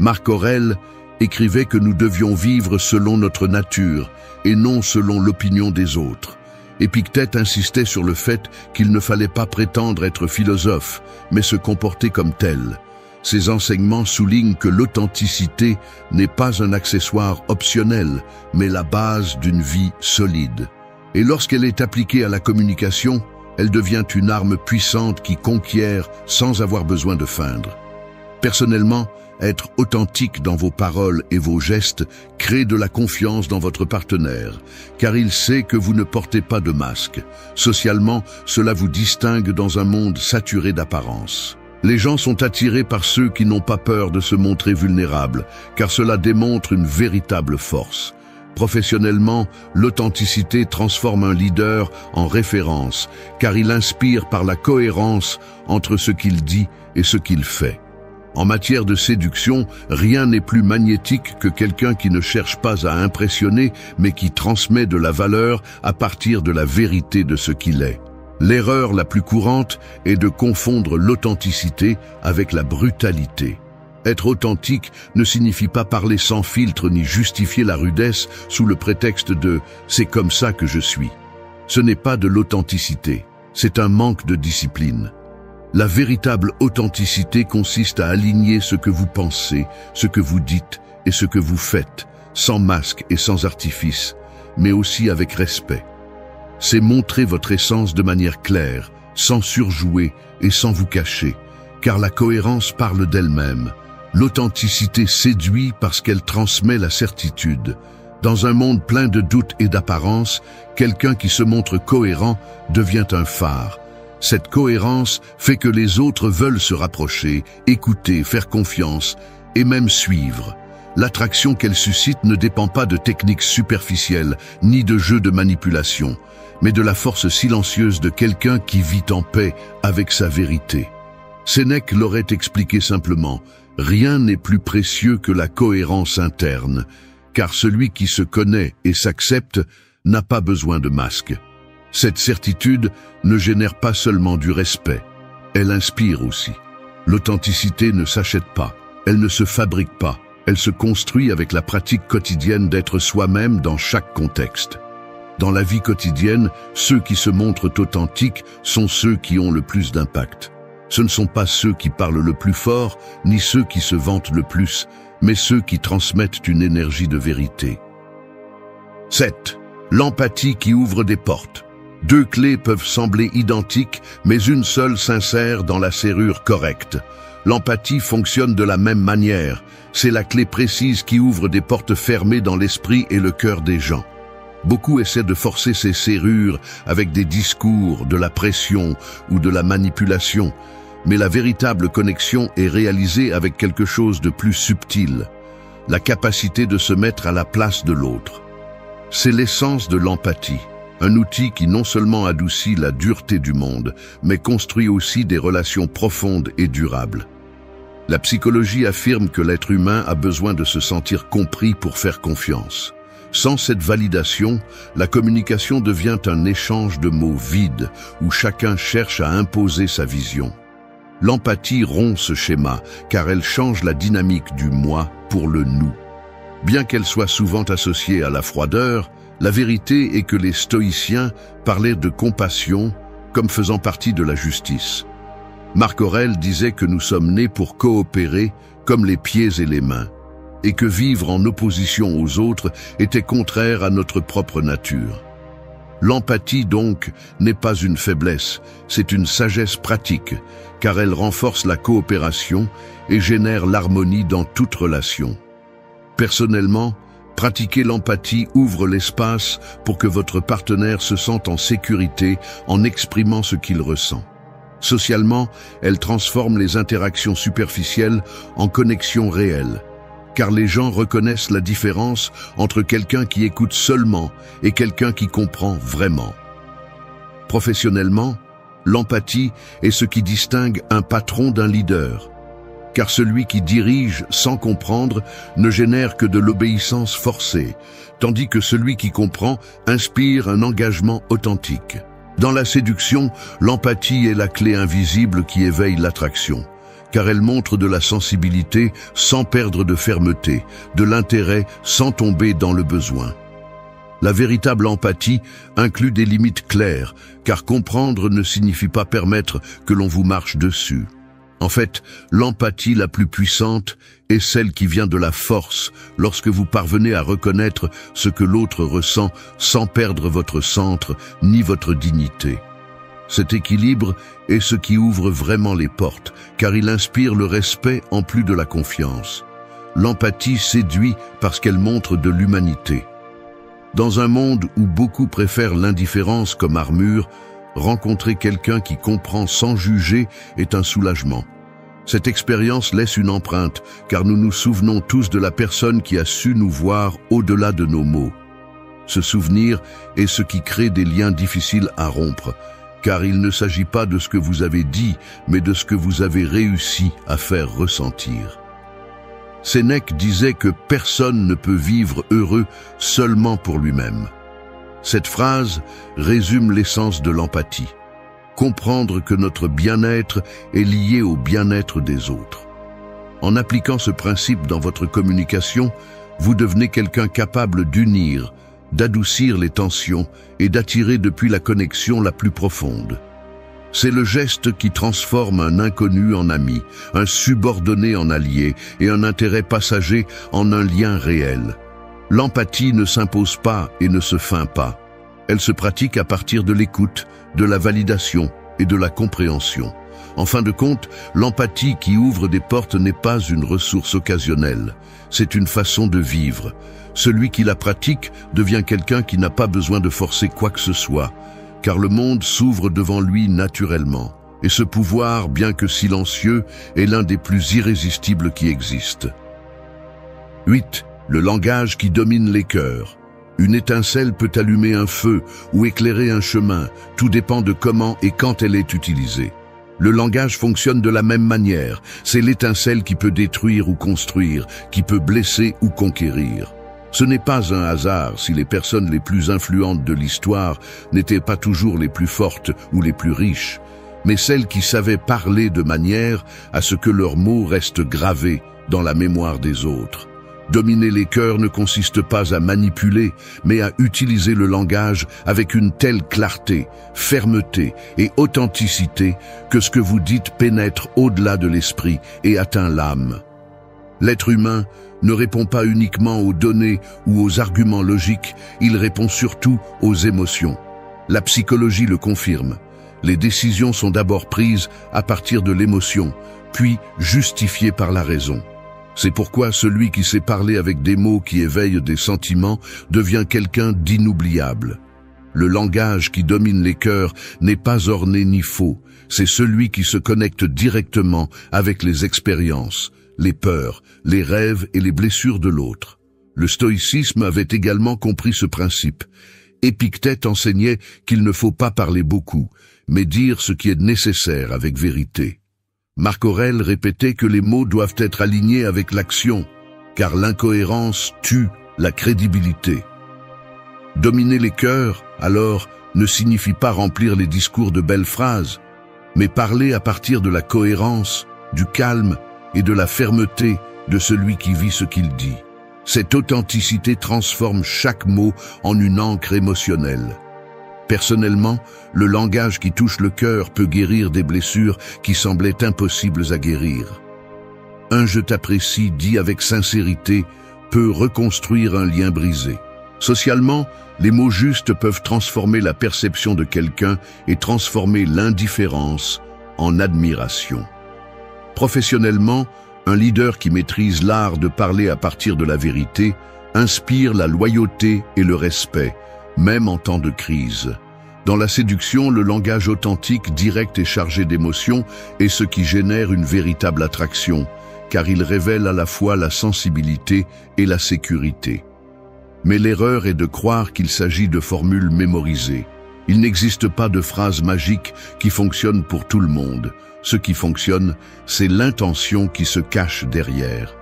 Marc Aurèle écrivait que nous devions vivre selon notre nature et non selon l'opinion des autres. Épictète insistait sur le fait qu'il ne fallait pas prétendre être philosophe, mais se comporter comme tel. Ces enseignements soulignent que l'authenticité n'est pas un accessoire optionnel, mais la base d'une vie solide. Et lorsqu'elle est appliquée à la communication, elle devient une arme puissante qui conquiert sans avoir besoin de feindre. Personnellement, être authentique dans vos paroles et vos gestes crée de la confiance dans votre partenaire, car il sait que vous ne portez pas de masque. Socialement, cela vous distingue dans un monde saturé d'apparence. Les gens sont attirés par ceux qui n'ont pas peur de se montrer vulnérables, car cela démontre une véritable force. Professionnellement, l'authenticité transforme un leader en référence, car il inspire par la cohérence entre ce qu'il dit et ce qu'il fait. En matière de séduction, rien n'est plus magnétique que quelqu'un qui ne cherche pas à impressionner, mais qui transmet de la valeur à partir de la vérité de ce qu'il est. L'erreur la plus courante est de confondre l'authenticité avec la brutalité. Être authentique ne signifie pas parler sans filtre ni justifier la rudesse sous le prétexte de « c'est comme ça que je suis ». Ce n'est pas de l'authenticité, c'est un manque de discipline. La véritable authenticité consiste à aligner ce que vous pensez, ce que vous dites et ce que vous faites, sans masque et sans artifice, mais aussi avec respect. C'est montrer votre essence de manière claire, sans surjouer et sans vous cacher, car la cohérence parle d'elle-même. L'authenticité séduit parce qu'elle transmet la certitude. Dans un monde plein de doutes et d'apparences, quelqu'un qui se montre cohérent devient un phare. Cette cohérence fait que les autres veulent se rapprocher, écouter, faire confiance et même suivre. L'attraction qu'elle suscite ne dépend pas de techniques superficielles ni de jeux de manipulation, mais de la force silencieuse de quelqu'un qui vit en paix avec sa vérité. Sénèque l'aurait expliqué simplement: rien n'est plus précieux que la cohérence interne, car celui qui se connaît et s'accepte n'a pas besoin de masque. Cette certitude ne génère pas seulement du respect, elle inspire aussi. L'authenticité ne s'achète pas, elle ne se fabrique pas, elle se construit avec la pratique quotidienne d'être soi-même dans chaque contexte. Dans la vie quotidienne, ceux qui se montrent authentiques sont ceux qui ont le plus d'impact. Ce ne sont pas ceux qui parlent le plus fort, ni ceux qui se vantent le plus, mais ceux qui transmettent une énergie de vérité. 7. L'empathie qui ouvre des portes. Deux clés peuvent sembler identiques, mais une seule s'insère dans la serrure correcte. L'empathie fonctionne de la même manière. C'est la clé précise qui ouvre des portes fermées dans l'esprit et le cœur des gens. Beaucoup essaient de forcer ces serrures avec des discours, de la pression ou de la manipulation, mais la véritable connexion est réalisée avec quelque chose de plus subtil, la capacité de se mettre à la place de l'autre. C'est l'essence de l'empathie, un outil qui non seulement adoucit la dureté du monde, mais construit aussi des relations profondes et durables. La psychologie affirme que l'être humain a besoin de se sentir compris pour faire confiance. Sans cette validation, la communication devient un échange de mots vides où chacun cherche à imposer sa vision. L'empathie rompt ce schéma car elle change la dynamique du moi pour le nous. Bien qu'elle soit souvent associée à la froideur, la vérité est que les stoïciens parlaient de compassion comme faisant partie de la justice. Marc Aurèle disait que nous sommes nés pour coopérer comme les pieds et les mains, et que vivre en opposition aux autres était contraire à notre propre nature. L'empathie, donc, n'est pas une faiblesse, c'est une sagesse pratique, car elle renforce la coopération et génère l'harmonie dans toute relation. Personnellement, pratiquer l'empathie ouvre l'espace pour que votre partenaire se sente en sécurité en exprimant ce qu'il ressent. Socialement, elle transforme les interactions superficielles en connexions réelles, car les gens reconnaissent la différence entre quelqu'un qui écoute seulement et quelqu'un qui comprend vraiment. Professionnellement, l'empathie est ce qui distingue un patron d'un leader, car celui qui dirige sans comprendre ne génère que de l'obéissance forcée, tandis que celui qui comprend inspire un engagement authentique. Dans la séduction, l'empathie est la clé invisible qui éveille l'attraction, car elle montre de la sensibilité sans perdre de fermeté, de l'intérêt sans tomber dans le besoin. La véritable empathie inclut des limites claires, car comprendre ne signifie pas permettre que l'on vous marche dessus. En fait, l'empathie la plus puissante est celle qui vient de la force, lorsque vous parvenez à reconnaître ce que l'autre ressent sans perdre votre centre ni votre dignité. Cet équilibre est ce qui ouvre vraiment les portes, car il inspire le respect en plus de la confiance. L'empathie séduit parce qu'elle montre de l'humanité. Dans un monde où beaucoup préfèrent l'indifférence comme armure, rencontrer quelqu'un qui comprend sans juger est un soulagement. Cette expérience laisse une empreinte, car nous nous souvenons tous de la personne qui a su nous voir au-delà de nos mots. Ce souvenir est ce qui crée des liens difficiles à rompre, car il ne s'agit pas de ce que vous avez dit, mais de ce que vous avez réussi à faire ressentir. Sénèque disait que personne ne peut vivre heureux seulement pour lui-même. Cette phrase résume l'essence de l'empathie. Comprendre que notre bien-être est lié au bien-être des autres. En appliquant ce principe dans votre communication, vous devenez quelqu'un capable d'unir, d'adoucir les tensions et d'attirer depuis la connexion la plus profonde. C'est le geste qui transforme un inconnu en ami, un subordonné en allié et un intérêt passager en un lien réel. L'empathie ne s'impose pas et ne se feint pas. Elle se pratique à partir de l'écoute, de la validation et de la compréhension. En fin de compte, l'empathie qui ouvre des portes n'est pas une ressource occasionnelle. C'est une façon de vivre. Celui qui la pratique devient quelqu'un qui n'a pas besoin de forcer quoi que ce soit, car le monde s'ouvre devant lui naturellement. Et ce pouvoir, bien que silencieux, est l'un des plus irrésistibles qui existent. 8. Le langage qui domine les cœurs. Une étincelle peut allumer un feu ou éclairer un chemin, tout dépend de comment et quand elle est utilisée. Le langage fonctionne de la même manière, c'est l'étincelle qui peut détruire ou construire, qui peut blesser ou conquérir. Ce n'est pas un hasard si les personnes les plus influentes de l'histoire n'étaient pas toujours les plus fortes ou les plus riches, mais celles qui savaient parler de manière à ce que leurs mots restent gravés dans la mémoire des autres. Dominer les cœurs ne consiste pas à manipuler, mais à utiliser le langage avec une telle clarté, fermeté et authenticité que ce que vous dites pénètre au-delà de l'esprit et atteint l'âme. L'être humain ne répond pas uniquement aux données ou aux arguments logiques, il répond surtout aux émotions. La psychologie le confirme. Les décisions sont d'abord prises à partir de l'émotion, puis justifiées par la raison. C'est pourquoi celui qui sait parler avec des mots qui éveillent des sentiments devient quelqu'un d'inoubliable. Le langage qui domine les cœurs n'est pas orné ni faux, c'est celui qui se connecte directement avec les expériences, les peurs, les rêves et les blessures de l'autre. Le stoïcisme avait également compris ce principe. Épictète enseignait qu'il ne faut pas parler beaucoup, mais dire ce qui est nécessaire avec vérité. Marc Aurèle répétait que les mots doivent être alignés avec l'action, car l'incohérence tue la crédibilité. Dominer les cœurs, alors, ne signifie pas remplir les discours de belles phrases, mais parler à partir de la cohérence, du calme et de la fermeté de celui qui vit ce qu'il dit. Cette authenticité transforme chaque mot en une encre émotionnelle. Personnellement, le langage qui touche le cœur peut guérir des blessures qui semblaient impossibles à guérir. Un « je t'apprécie » dit avec sincérité peut reconstruire un lien brisé. Socialement, les mots justes peuvent transformer la perception de quelqu'un et transformer l'indifférence en admiration. Professionnellement, un leader qui maîtrise l'art de parler à partir de la vérité inspire la loyauté et le respect, même en temps de crise. Dans la séduction, le langage authentique, direct et chargé d'émotions est ce qui génère une véritable attraction, car il révèle à la fois la sensibilité et la sécurité. Mais l'erreur est de croire qu'il s'agit de formules mémorisées. Il n'existe pas de phrase magique qui fonctionne pour tout le monde. Ce qui fonctionne, c'est l'intention qui se cache derrière.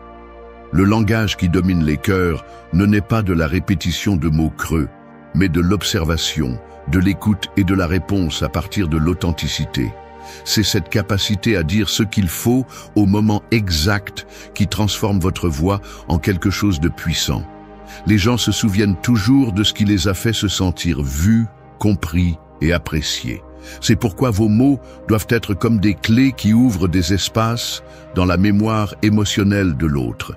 Le langage qui domine les cœurs ne naît pas de la répétition de mots creux, mais de l'observation, de l'écoute et de la réponse à partir de l'authenticité. C'est cette capacité à dire ce qu'il faut au moment exact qui transforme votre voix en quelque chose de puissant. Les gens se souviennent toujours de ce qui les a fait se sentir vus, compris et appréciés. C'est pourquoi vos mots doivent être comme des clés qui ouvrent des espaces dans la mémoire émotionnelle de l'autre.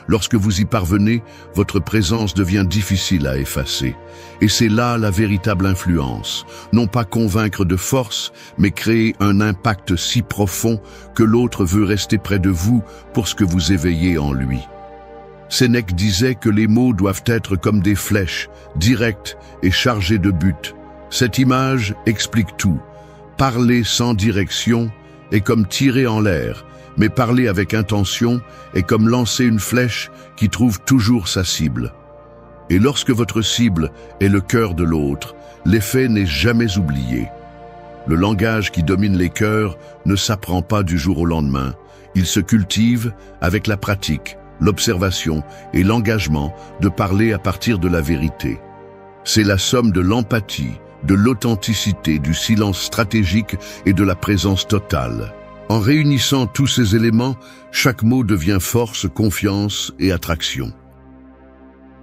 Lorsque vous y parvenez, votre présence devient difficile à effacer. Et c'est là la véritable influence. Non pas convaincre de force, mais créer un impact si profond que l'autre veut rester près de vous pour ce que vous éveillez en lui. Sénèque disait que les mots doivent être comme des flèches, directes et chargées de but. Cette image explique tout. Parler sans direction est comme tirer en l'air, mais parler avec intention est comme lancer une flèche qui trouve toujours sa cible. Et lorsque votre cible est le cœur de l'autre, l'effet n'est jamais oublié. Le langage qui domine les cœurs ne s'apprend pas du jour au lendemain. Il se cultive avec la pratique, l'observation et l'engagement de parler à partir de la vérité. C'est la somme de l'empathie, de l'authenticité, du silence stratégique et de la présence totale. En réunissant tous ces éléments, chaque mot devient force, confiance et attraction.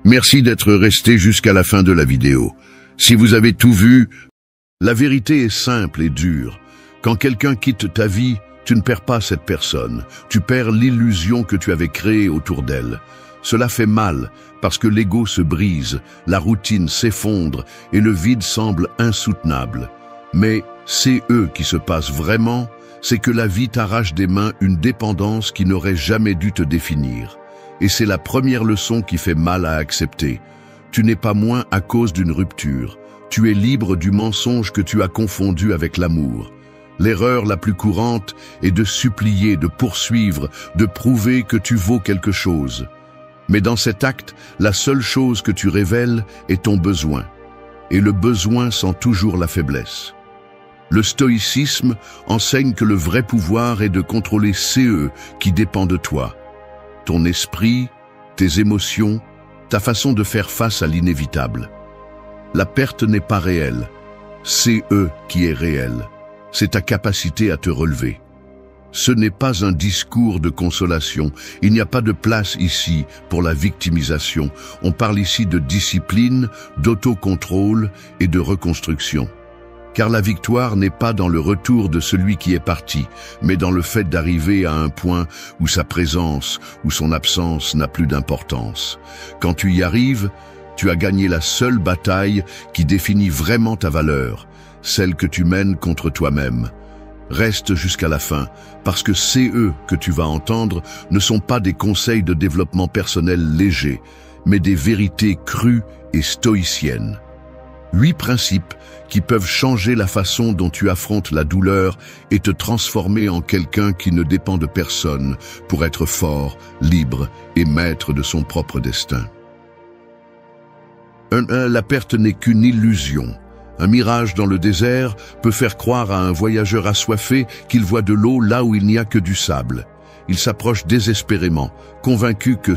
Merci d'être resté jusqu'à la fin de la vidéo. Si vous avez tout vu, la vérité est simple et dure. Quand quelqu'un quitte ta vie, tu ne perds pas cette personne. Tu perds l'illusion que tu avais créée autour d'elle. Cela fait mal parce que l'ego se brise, la routine s'effondre et le vide semble insoutenable. Mais c'est eux qui se passent vraiment, c'est que la vie t'arrache des mains une dépendance qui n'aurait jamais dû te définir. Et c'est la première leçon qui fait mal à accepter. Tu n'es pas moins à cause d'une rupture. Tu es libre du mensonge que tu as confondu avec l'amour. L'erreur la plus courante est de supplier, de poursuivre, de prouver que tu vaux quelque chose. Mais dans cet acte, la seule chose que tu révèles est ton besoin. Et le besoin sent toujours la faiblesse. Le stoïcisme enseigne que le vrai pouvoir est de contrôler eux qui dépend de toi. Ton esprit, tes émotions, ta façon de faire face à l'inévitable. La perte n'est pas réelle. C'est eux qui est réel. C'est ta capacité à te relever. Ce n'est pas un discours de consolation. Il n'y a pas de place ici pour la victimisation. On parle ici de discipline, d'autocontrôle et de reconstruction. Car la victoire n'est pas dans le retour de celui qui est parti, mais dans le fait d'arriver à un point où sa présence ou son absence n'a plus d'importance. Quand tu y arrives, tu as gagné la seule bataille qui définit vraiment ta valeur, celle que tu mènes contre toi-même. Reste jusqu'à la fin, parce que ces que tu vas entendre ne sont pas des conseils de développement personnel légers, mais des vérités crues et stoïciennes. 8 principes qui peuvent changer la façon dont tu affrontes la douleur et te transformer en quelqu'un qui ne dépend de personne pour être fort, libre et maître de son propre destin. 1. La perte n'est qu'une illusion. Un mirage dans le désert peut faire croire à un voyageur assoiffé qu'il voit de l'eau là où il n'y a que du sable. Il s'approche désespérément, convaincu que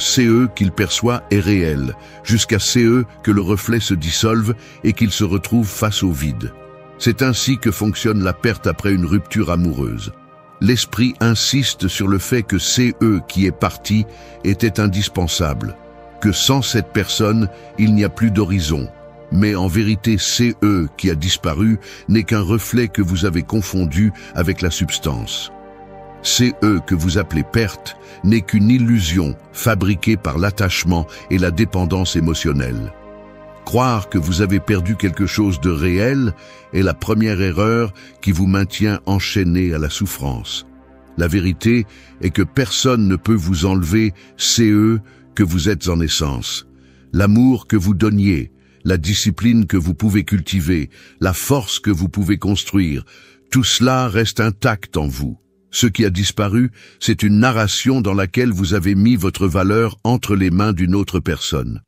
qu'il perçoit est réel, jusqu'à que le reflet se dissolve et qu'il se retrouve face au vide. C'est ainsi que fonctionne la perte après une rupture amoureuse. L'esprit insiste sur le fait que qui est parti était indispensable, que sans cette personne, il n'y a plus d'horizon. Mais en vérité, qui a disparu n'est qu'un reflet que vous avez confondu avec la substance. Que vous appelez perte n'est qu'une illusion fabriquée par l'attachement et la dépendance émotionnelle. Croire que vous avez perdu quelque chose de réel est la première erreur qui vous maintient enchaîné à la souffrance. La vérité est que personne ne peut vous enlever que vous êtes en essence. L'amour que vous donniez, la discipline que vous pouvez cultiver, la force que vous pouvez construire, tout cela reste intact en vous. Ce qui a disparu, c'est une narration dans laquelle vous avez mis votre valeur entre les mains d'une autre personne.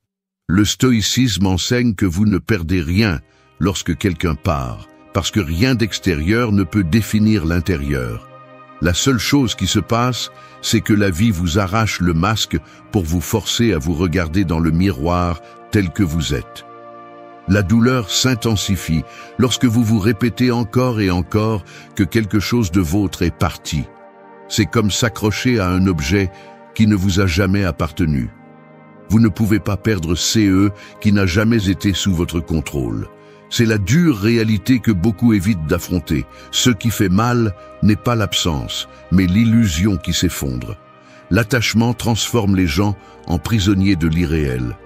Le stoïcisme enseigne que vous ne perdez rien lorsque quelqu'un part, parce que rien d'extérieur ne peut définir l'intérieur. La seule chose qui se passe, c'est que la vie vous arrache le masque pour vous forcer à vous regarder dans le miroir tel que vous êtes. La douleur s'intensifie lorsque vous vous répétez encore et encore que quelque chose de vôtre est parti. C'est comme s'accrocher à un objet qui ne vous a jamais appartenu. Vous ne pouvez pas perdre qui n'a jamais été sous votre contrôle. C'est la dure réalité que beaucoup évitent d'affronter. Ce qui fait mal n'est pas l'absence, mais l'illusion qui s'effondre. L'attachement transforme les gens en prisonniers de l'irréel.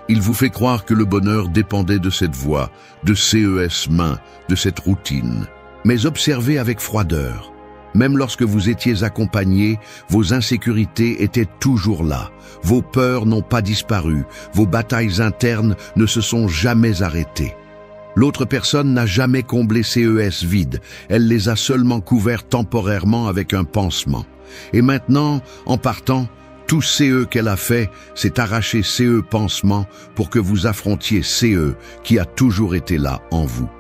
Il vous fait croire que le bonheur dépendait de cette voie, de ces mains, de cette routine. Mais observez avec froideur. Même lorsque vous étiez accompagné, vos insécurités étaient toujours là. Vos peurs n'ont pas disparu. Vos batailles internes ne se sont jamais arrêtées. L'autre personne n'a jamais comblé ces vides. Elle les a seulement couverts temporairement avec un pansement. Et maintenant, en partant, tout qu'elle a fait, c'est arracher pansement pour que vous affrontiez qui a toujours été là en vous.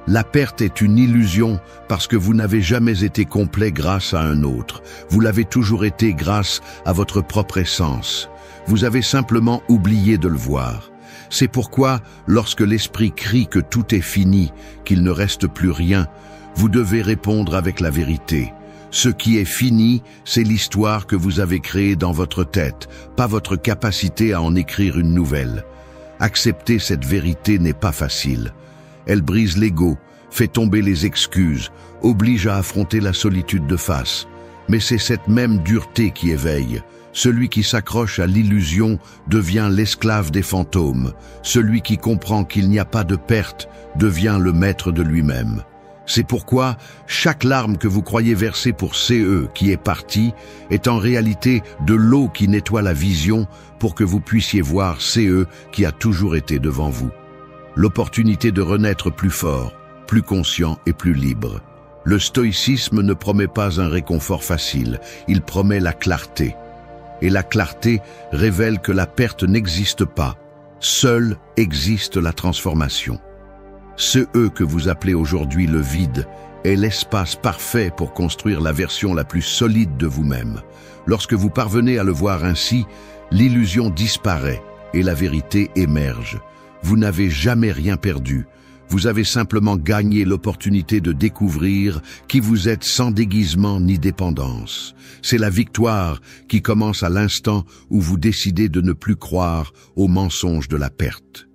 La perte est une illusion parce que vous n'avez jamais été complet grâce à un autre. Vous l'avez toujours été grâce à votre propre essence. Vous avez simplement oublié de le voir. C'est pourquoi, lorsque l'esprit crie que tout est fini, qu'il ne reste plus rien, vous devez répondre avec la vérité. Ce qui est fini, c'est l'histoire que vous avez créée dans votre tête, pas votre capacité à en écrire une nouvelle. Accepter cette vérité n'est pas facile. Elle brise l'ego, fait tomber les excuses, oblige à affronter la solitude de face. Mais c'est cette même dureté qui éveille. Celui qui s'accroche à l'illusion devient l'esclave des fantômes. Celui qui comprend qu'il n'y a pas de perte devient le maître de lui-même. C'est pourquoi chaque larme que vous croyez verser pour qui est parti est en réalité de l'eau qui nettoie la vision pour que vous puissiez voir qui a toujours été devant vous. L'opportunité de renaître plus fort, plus conscient et plus libre. Le stoïcisme ne promet pas un réconfort facile, il promet la clarté. Et la clarté révèle que la perte n'existe pas. Seule existe la transformation. Que vous appelez aujourd'hui le vide est l'espace parfait pour construire la version la plus solide de vous-même. Lorsque vous parvenez à le voir ainsi, l'illusion disparaît et la vérité émerge. Vous n'avez jamais rien perdu. Vous avez simplement gagné l'opportunité de découvrir qui vous êtes sans déguisement ni dépendance. C'est la victoire qui commence à l'instant où vous décidez de ne plus croire aux mensonges de la perte.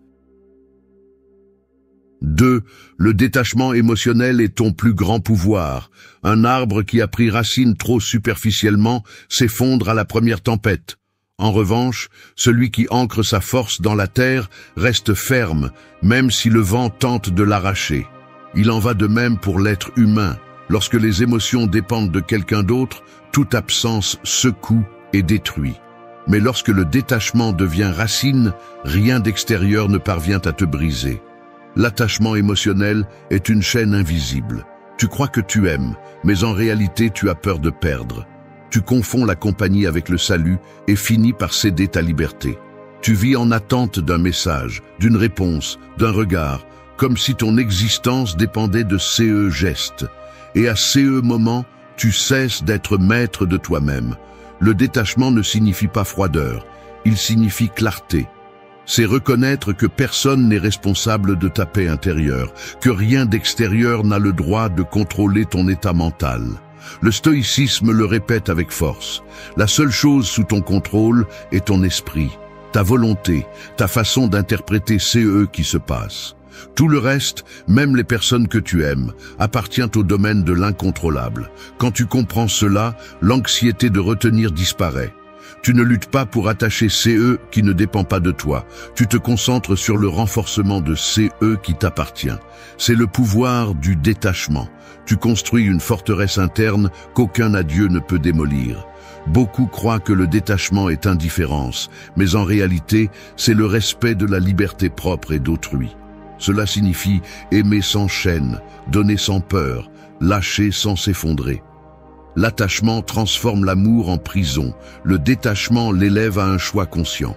2. Le détachement émotionnel est ton plus grand pouvoir. Un arbre qui a pris racine trop superficiellement s'effondre à la première tempête. En revanche, celui qui ancre sa force dans la terre reste ferme, même si le vent tente de l'arracher. Il en va de même pour l'être humain. Lorsque les émotions dépendent de quelqu'un d'autre, toute absence secoue et détruit. Mais lorsque le détachement devient racine, rien d'extérieur ne parvient à te briser. L'attachement émotionnel est une chaîne invisible. Tu crois que tu aimes, mais en réalité tu as peur de perdre. Tu confonds la compagnie avec le salut et finis par céder ta liberté. Tu vis en attente d'un message, d'une réponse, d'un regard, comme si ton existence dépendait de ces gestes. Et à ces moments, tu cesses d'être maître de toi-même. Le détachement ne signifie pas froideur, il signifie clarté. C'est reconnaître que personne n'est responsable de ta paix intérieure, que rien d'extérieur n'a le droit de contrôler ton état mental. Le stoïcisme le répète avec force. La seule chose sous ton contrôle est ton esprit, ta volonté, ta façon d'interpréter qui se passe. Tout le reste, même les personnes que tu aimes, appartient au domaine de l'incontrôlable. Quand tu comprends cela, l'anxiété de retenir disparaît. Tu ne luttes pas pour attacher qui ne dépend pas de toi. Tu te concentres sur le renforcement de qui t'appartient. C'est le pouvoir du détachement. Tu construis une forteresse interne qu'aucun adieu ne peut démolir. Beaucoup croient que le détachement est indifférence, mais en réalité, c'est le respect de la liberté propre et d'autrui. Cela signifie aimer sans chaîne, donner sans peur, lâcher sans s'effondrer. L'attachement transforme l'amour en prison, le détachement l'élève à un choix conscient.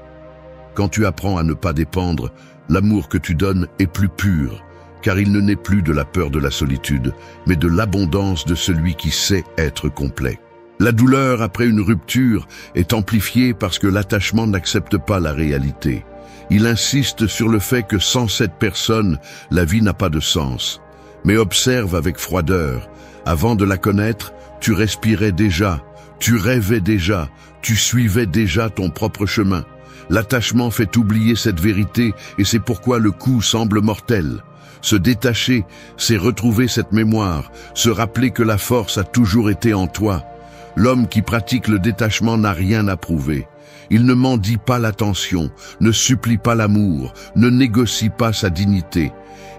Quand tu apprends à ne pas dépendre, l'amour que tu donnes est plus pur, car il ne naît plus de la peur de la solitude, mais de l'abondance de celui qui sait être complet. La douleur après une rupture est amplifiée parce que l'attachement n'accepte pas la réalité. Il insiste sur le fait que sans cette personne, la vie n'a pas de sens. Mais observe avec froideur. Avant de la connaître, tu respirais déjà, tu rêvais déjà, tu suivais déjà ton propre chemin. L'attachement fait oublier cette vérité et c'est pourquoi le coup semble mortel. Se détacher, c'est retrouver cette mémoire, se rappeler que la force a toujours été en toi. L'homme qui pratique le détachement n'a rien à prouver. Il ne mendie pas l'attention, ne supplie pas l'amour, ne négocie pas sa dignité.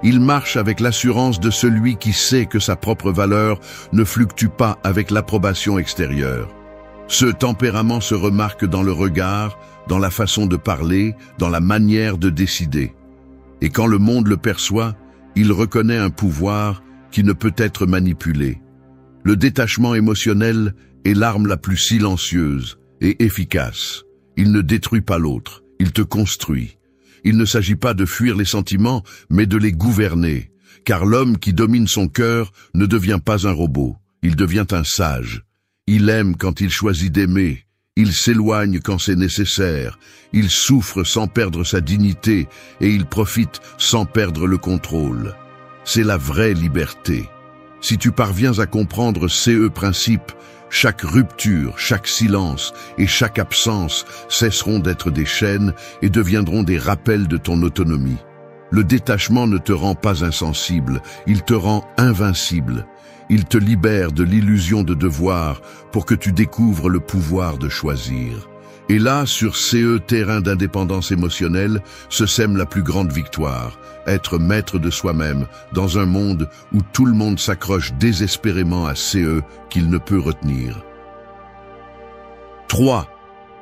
Il marche avec l'assurance de celui qui sait que sa propre valeur ne fluctue pas avec l'approbation extérieure. Ce tempérament se remarque dans le regard, dans la façon de parler, dans la manière de décider. Et quand le monde le perçoit, il reconnaît un pouvoir qui ne peut être manipulé. Le détachement émotionnel est l'arme la plus silencieuse et efficace. Il ne détruit pas l'autre, il te construit. Il ne s'agit pas de fuir les sentiments, mais de les gouverner. Car l'homme qui domine son cœur ne devient pas un robot, il devient un sage. Il aime quand il choisit d'aimer, il s'éloigne quand c'est nécessaire, il souffre sans perdre sa dignité et il profite sans perdre le contrôle. C'est la vraie liberté. Si tu parviens à comprendre ces principes, chaque rupture, chaque silence et chaque absence cesseront d'être des chaînes et deviendront des rappels de ton autonomie. Le détachement ne te rend pas insensible, il te rend invincible. Il te libère de l'illusion de devoir pour que tu découvres le pouvoir de choisir. Et là, sur ces terrains d'indépendance émotionnelle, se sème la plus grande victoire, être maître de soi-même dans un monde où tout le monde s'accroche désespérément à ces qu'il ne peut retenir. 3.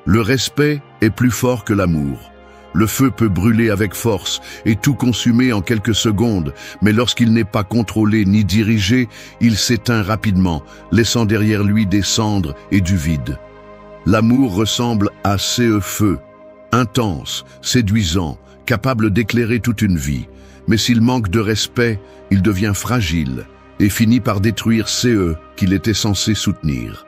Le respect est plus fort que l'amour. Le feu peut brûler avec force et tout consumer en quelques secondes, mais lorsqu'il n'est pas contrôlé ni dirigé, il s'éteint rapidement, laissant derrière lui des cendres et du vide. L'amour ressemble à ces feux, intense, séduisant, capable d'éclairer toute une vie. Mais s'il manque de respect, il devient fragile et finit par détruire ces qu'il était censé soutenir.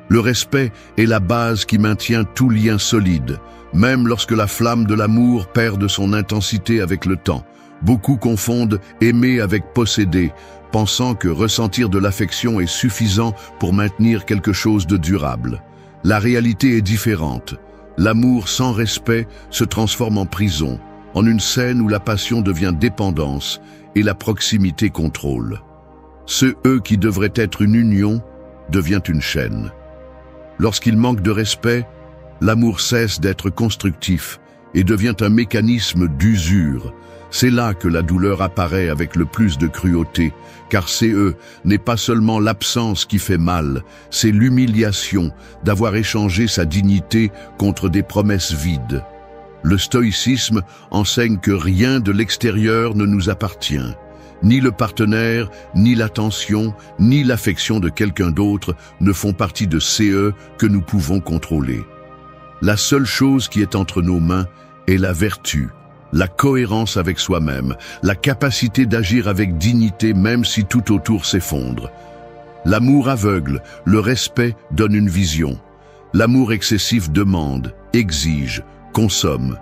Le respect est la base qui maintient tout lien solide, même lorsque la flamme de l'amour perd de son intensité avec le temps. Beaucoup confondent aimer avec posséder, pensant que ressentir de l'affection est suffisant pour maintenir quelque chose de durable. La réalité est différente. L'amour sans respect se transforme en prison, en une scène où la passion devient dépendance et la proximité contrôle. Ce qui devrait être une union devient une chaîne. Lorsqu'il manque de respect, l'amour cesse d'être constructif et devient un mécanisme d'usure. C'est là que la douleur apparaît avec le plus de cruauté, car n'est pas seulement l'absence qui fait mal, c'est l'humiliation d'avoir échangé sa dignité contre des promesses vides. Le stoïcisme enseigne que rien de l'extérieur ne nous appartient. Ni le partenaire, ni l'attention, ni l'affection de quelqu'un d'autre ne font partie de que nous pouvons contrôler. La seule chose qui est entre nos mains est la vertu, la cohérence avec soi-même, la capacité d'agir avec dignité même si tout autour s'effondre. L'amour aveugle, le respect donne une vision. L'amour excessif demande, exige, consomme.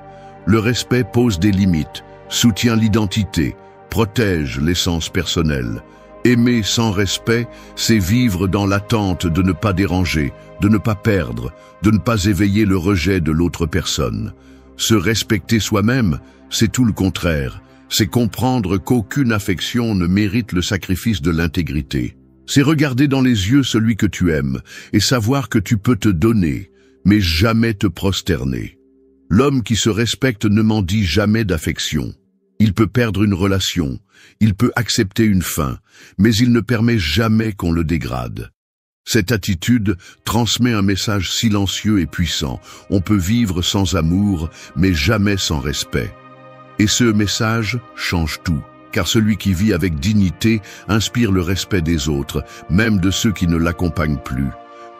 Le respect pose des limites, soutient l'identité, protège l'essence personnelle. Aimer sans respect, c'est vivre dans l'attente de ne pas déranger, de ne pas perdre, de ne pas éveiller le rejet de l'autre personne. Se respecter soi-même, c'est tout le contraire. C'est comprendre qu'aucune affection ne mérite le sacrifice de l'intégrité. C'est regarder dans les yeux celui que tu aimes et savoir que tu peux te donner, mais jamais te prosterner. L'homme qui se respecte ne mendie jamais d'affection. Il peut perdre une relation, il peut accepter une fin, mais il ne permet jamais qu'on le dégrade. Cette attitude transmet un message silencieux et puissant. On peut vivre sans amour, mais jamais sans respect. Et ce message change tout, car celui qui vit avec dignité inspire le respect des autres, même de ceux qui ne l'accompagnent plus.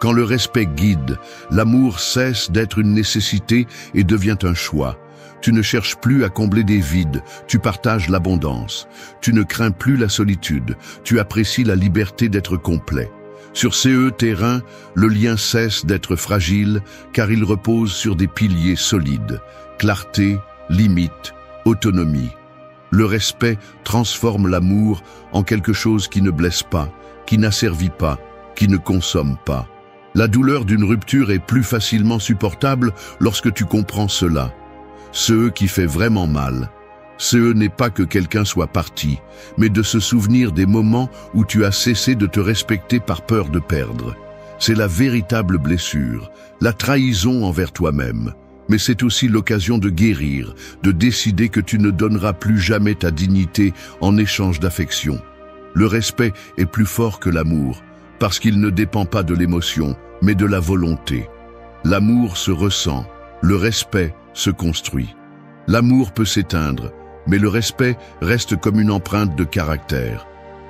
Quand le respect guide, l'amour cesse d'être une nécessité et devient un choix. Tu ne cherches plus à combler des vides, tu partages l'abondance. Tu ne crains plus la solitude, tu apprécies la liberté d'être complet. Sur ces terrains, le lien cesse d'être fragile car il repose sur des piliers solides. Clarté, limite, autonomie. Le respect transforme l'amour en quelque chose qui ne blesse pas, qui n'asservit pas, qui ne consomme pas. La douleur d'une rupture est plus facilement supportable lorsque tu comprends cela. Ce qui fait vraiment mal, CE n'est pas que quelqu'un soit parti, mais de se souvenir des moments où tu as cessé de te respecter par peur de perdre. C'est la véritable blessure, la trahison envers toi-même. Mais c'est aussi l'occasion de guérir, de décider que tu ne donneras plus jamais ta dignité en échange d'affection. Le respect est plus fort que l'amour, parce qu'il ne dépend pas de l'émotion, mais de la volonté. L'amour se ressent, le respect se construit. L'amour peut s'éteindre, mais le respect reste comme une empreinte de caractère.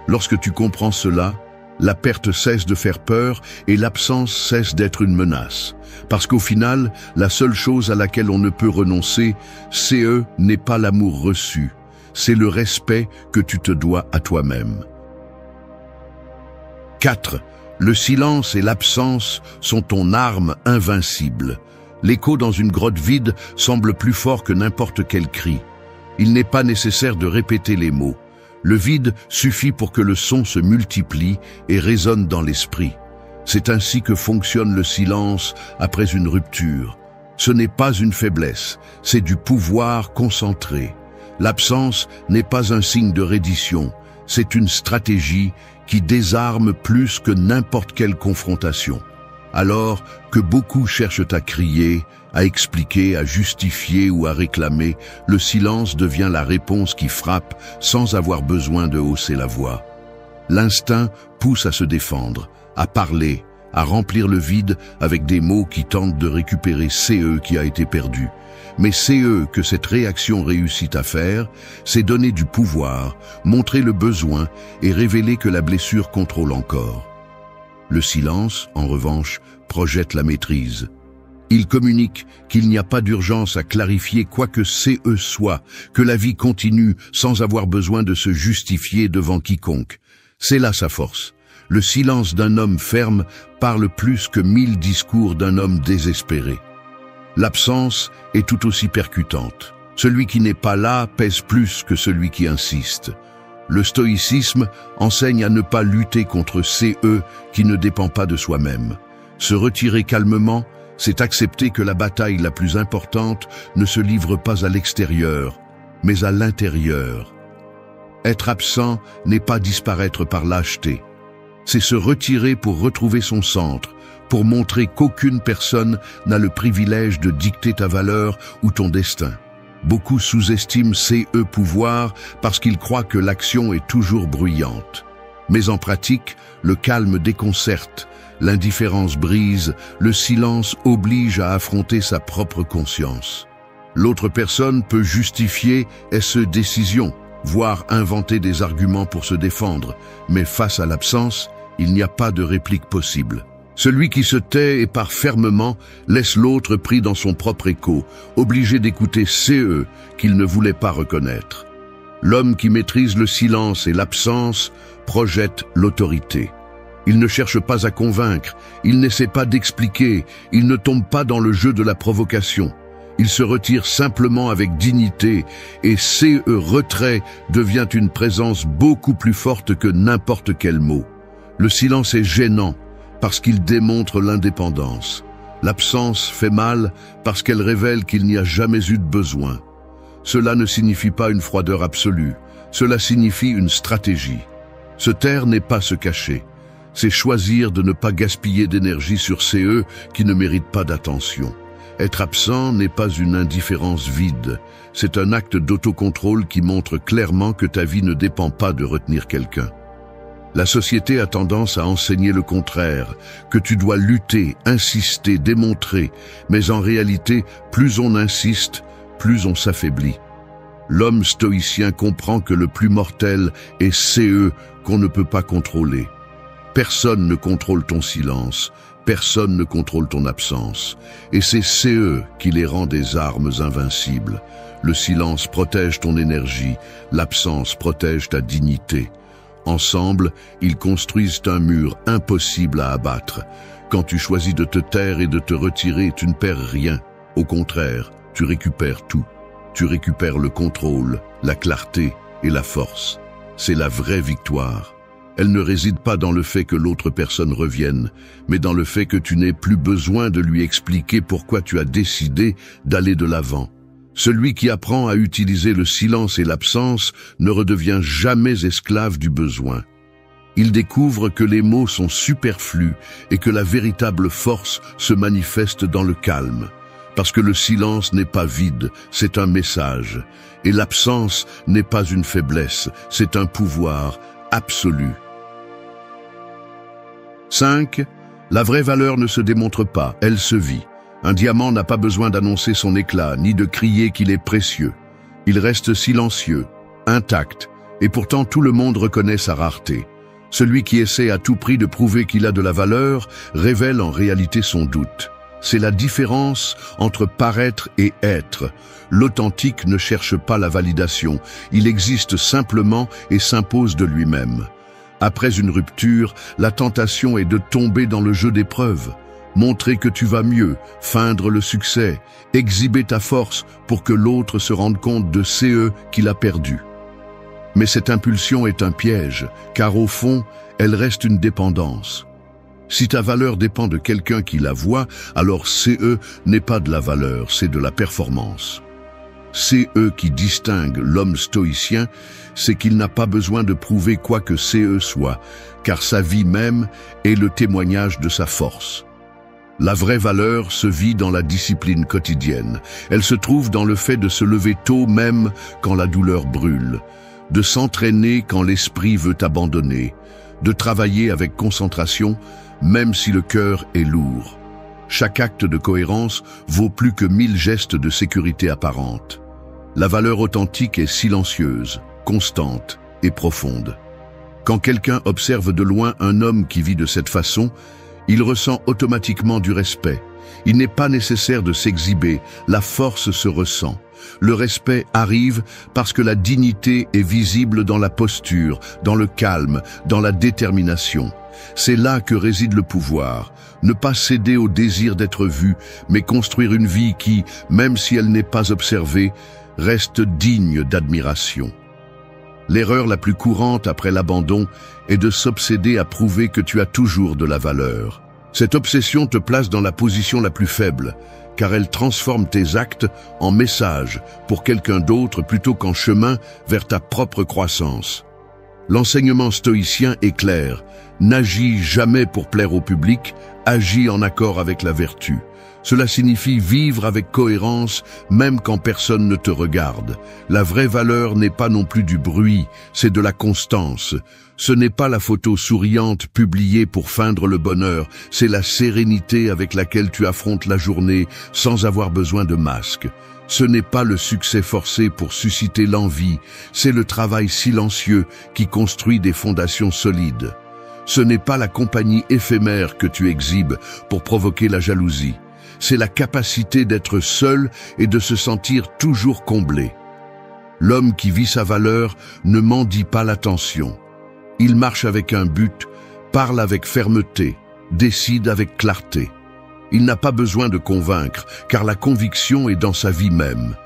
Lorsque tu comprends cela, la perte cesse de faire peur et l'absence cesse d'être une menace. Parce qu'au final, la seule chose à laquelle on ne peut renoncer, n'est pas l'amour reçu, c'est le respect que tu te dois à toi-même. 4. Le silence et l'absence sont ton arme invincible. L'écho dans une grotte vide semble plus fort que n'importe quel cri. Il n'est pas nécessaire de répéter les mots. Le vide suffit pour que le son se multiplie et résonne dans l'esprit. C'est ainsi que fonctionne le silence après une rupture. Ce n'est pas une faiblesse, c'est du pouvoir concentré. L'absence n'est pas un signe de reddition, c'est une stratégie qui désarme plus que n'importe quelle confrontation. Alors que beaucoup cherchent à crier, à expliquer, à justifier ou à réclamer, le silence devient la réponse qui frappe sans avoir besoin de hausser la voix. L'instinct pousse à se défendre, à parler, à remplir le vide avec des mots qui tentent de récupérer qui a été perdu. Mais que cette réaction réussit à faire, c'est donner du pouvoir, montrer le besoin et révéler que la blessure contrôle encore. Le silence, en revanche, projette la maîtrise. Il communique qu'il n'y a pas d'urgence à clarifier quoi que soit, que la vie continue sans avoir besoin de se justifier devant quiconque. C'est là sa force. Le silence d'un homme ferme parle plus que 1000 discours d'un homme désespéré. L'absence est tout aussi percutante. Celui qui n'est pas là pèse plus que celui qui insiste. Le stoïcisme enseigne à ne pas lutter contre qui ne dépend pas de soi-même. Se retirer calmement, c'est accepter que la bataille la plus importante ne se livre pas à l'extérieur, mais à l'intérieur. Être absent n'est pas disparaître par lâcheté. C'est se retirer pour retrouver son centre, pour montrer qu'aucune personne n'a le privilège de dicter ta valeur ou ton destin. Beaucoup sous-estiment pouvoir parce qu'ils croient que l'action est toujours bruyante. Mais en pratique, le calme déconcerte, l'indifférence brise, le silence oblige à affronter sa propre conscience. L'autre personne peut justifier décision, voire inventer des arguments pour se défendre, mais face à l'absence, il n'y a pas de réplique possible. Celui qui se tait et part fermement laisse l'autre pris dans son propre écho, obligé d'écouter qu'il ne voulait pas reconnaître. L'homme qui maîtrise le silence et l'absence projette l'autorité. Il ne cherche pas à convaincre, il n'essaie pas d'expliquer, il ne tombe pas dans le jeu de la provocation. Il se retire simplement avec dignité et retrait devient une présence beaucoup plus forte que n'importe quel mot. Le silence est gênant parce qu'il démontre l'indépendance. L'absence fait mal parce qu'elle révèle qu'il n'y a jamais eu de besoin. Cela ne signifie pas une froideur absolue, cela signifie une stratégie. Se taire n'est pas se cacher, c'est choisir de ne pas gaspiller d'énergie sur qui ne méritent pas d'attention. Être absent n'est pas une indifférence vide, c'est un acte d'autocontrôle qui montre clairement que ta vie ne dépend pas de retenir quelqu'un. La société a tendance à enseigner le contraire, que tu dois lutter, insister, démontrer, mais en réalité, plus on insiste, plus on s'affaiblit. L'homme stoïcien comprend que le plus mortel est qu'on ne peut pas contrôler. Personne ne contrôle ton silence, personne ne contrôle ton absence, et c'est qui les rend des armes invincibles. Le silence protège ton énergie, l'absence protège ta dignité. Ensemble, ils construisent un mur impossible à abattre. Quand tu choisis de te taire et de te retirer, tu ne perds rien. Au contraire, tu récupères tout. Tu récupères le contrôle, la clarté et la force. C'est la vraie victoire. Elle ne réside pas dans le fait que l'autre personne revienne, mais dans le fait que tu n'aies plus besoin de lui expliquer pourquoi tu as décidé d'aller de l'avant. Celui qui apprend à utiliser le silence et l'absence ne redevient jamais esclave du besoin. Il découvre que les mots sont superflus et que la véritable force se manifeste dans le calme. Parce que le silence n'est pas vide, c'est un message. Et l'absence n'est pas une faiblesse, c'est un pouvoir absolu. 5. La vraie valeur ne se démontre pas, elle se vit. Un diamant n'a pas besoin d'annoncer son éclat, ni de crier qu'il est précieux. Il reste silencieux, intact, et pourtant tout le monde reconnaît sa rareté. Celui qui essaie à tout prix de prouver qu'il a de la valeur révèle en réalité son doute. C'est la différence entre paraître et être. L'authentique ne cherche pas la validation, il existe simplement et s'impose de lui-même. Après une rupture, la tentation est de tomber dans le jeu d'épreuve. Montrer que tu vas mieux, feindre le succès, exhiber ta force pour que l'autre se rende compte de ce qu'il a perdu. Mais cette impulsion est un piège, car au fond, elle reste une dépendance. Si ta valeur dépend de quelqu'un qui la voit, alors CE n'est pas de la valeur, c'est de la performance. CE qui distingue l'homme stoïcien, c'est qu'il n'a pas besoin de prouver quoi que CE soit, car sa vie même est le témoignage de sa force. La vraie valeur se vit dans la discipline quotidienne. Elle se trouve dans le fait de se lever tôt même quand la douleur brûle, de s'entraîner quand l'esprit veut abandonner, de travailler avec concentration même si le cœur est lourd. Chaque acte de cohérence vaut plus que 1000 gestes de sécurité apparente. La valeur authentique est silencieuse, constante et profonde. Quand quelqu'un observe de loin un homme qui vit de cette façon, il ressent automatiquement du respect. Il n'est pas nécessaire de s'exhiber, la force se ressent. Le respect arrive parce que la dignité est visible dans la posture, dans le calme, dans la détermination. C'est là que réside le pouvoir. Ne pas céder au désir d'être vu, mais construire une vie qui, même si elle n'est pas observée, reste digne d'admiration. L'erreur la plus courante après l'abandon est de s'obséder à prouver que tu as toujours de la valeur. Cette obsession te place dans la position la plus faible, car elle transforme tes actes en message pour quelqu'un d'autre plutôt qu'en chemin vers ta propre croissance. L'enseignement stoïcien est clair. N'agis jamais pour plaire au public, agis en accord avec la vertu. Cela signifie vivre avec cohérence, même quand personne ne te regarde. La vraie valeur n'est pas non plus du bruit, c'est de la constance. Ce n'est pas la photo souriante publiée pour feindre le bonheur, c'est la sérénité avec laquelle tu affrontes la journée sans avoir besoin de masque. Ce n'est pas le succès forcé pour susciter l'envie, c'est le travail silencieux qui construit des fondations solides. Ce n'est pas la compagnie éphémère que tu exhibes pour provoquer la jalousie. C'est la capacité d'être seul et de se sentir toujours comblé. L'homme qui vit sa valeur ne mendie pas l'attention. Il marche avec un but, parle avec fermeté, décide avec clarté. Il n'a pas besoin de convaincre, car la conviction est dans sa vie même.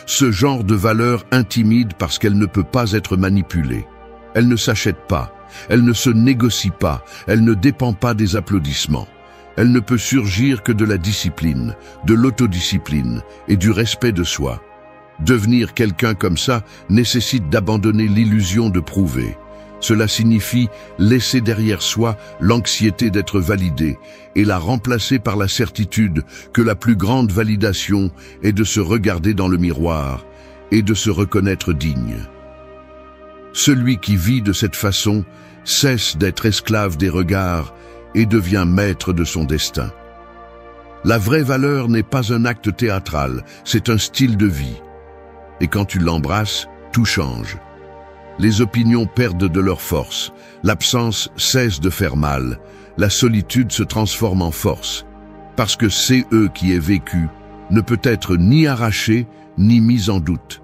Ce genre de valeur intimide parce qu'elle ne peut pas être manipulée. Elle ne s'achète pas, elle ne se négocie pas, elle ne dépend pas des applaudissements. Elle ne peut surgir que de la discipline, de l'autodiscipline et du respect de soi. Devenir quelqu'un comme ça nécessite d'abandonner l'illusion de prouver. Cela signifie laisser derrière soi l'anxiété d'être validé et la remplacer par la certitude que la plus grande validation est de se regarder dans le miroir et de se reconnaître digne. Celui qui vit de cette façon cesse d'être esclave des regards et devient maître de son destin. La vraie valeur n'est pas un acte théâtral, c'est un style de vie. Et quand tu l'embrasses, tout change. Les opinions perdent de leur force, l'absence cesse de faire mal, la solitude se transforme en force, parce que c'est eux qui est vécu, ne peut être ni arraché, ni mis en doute.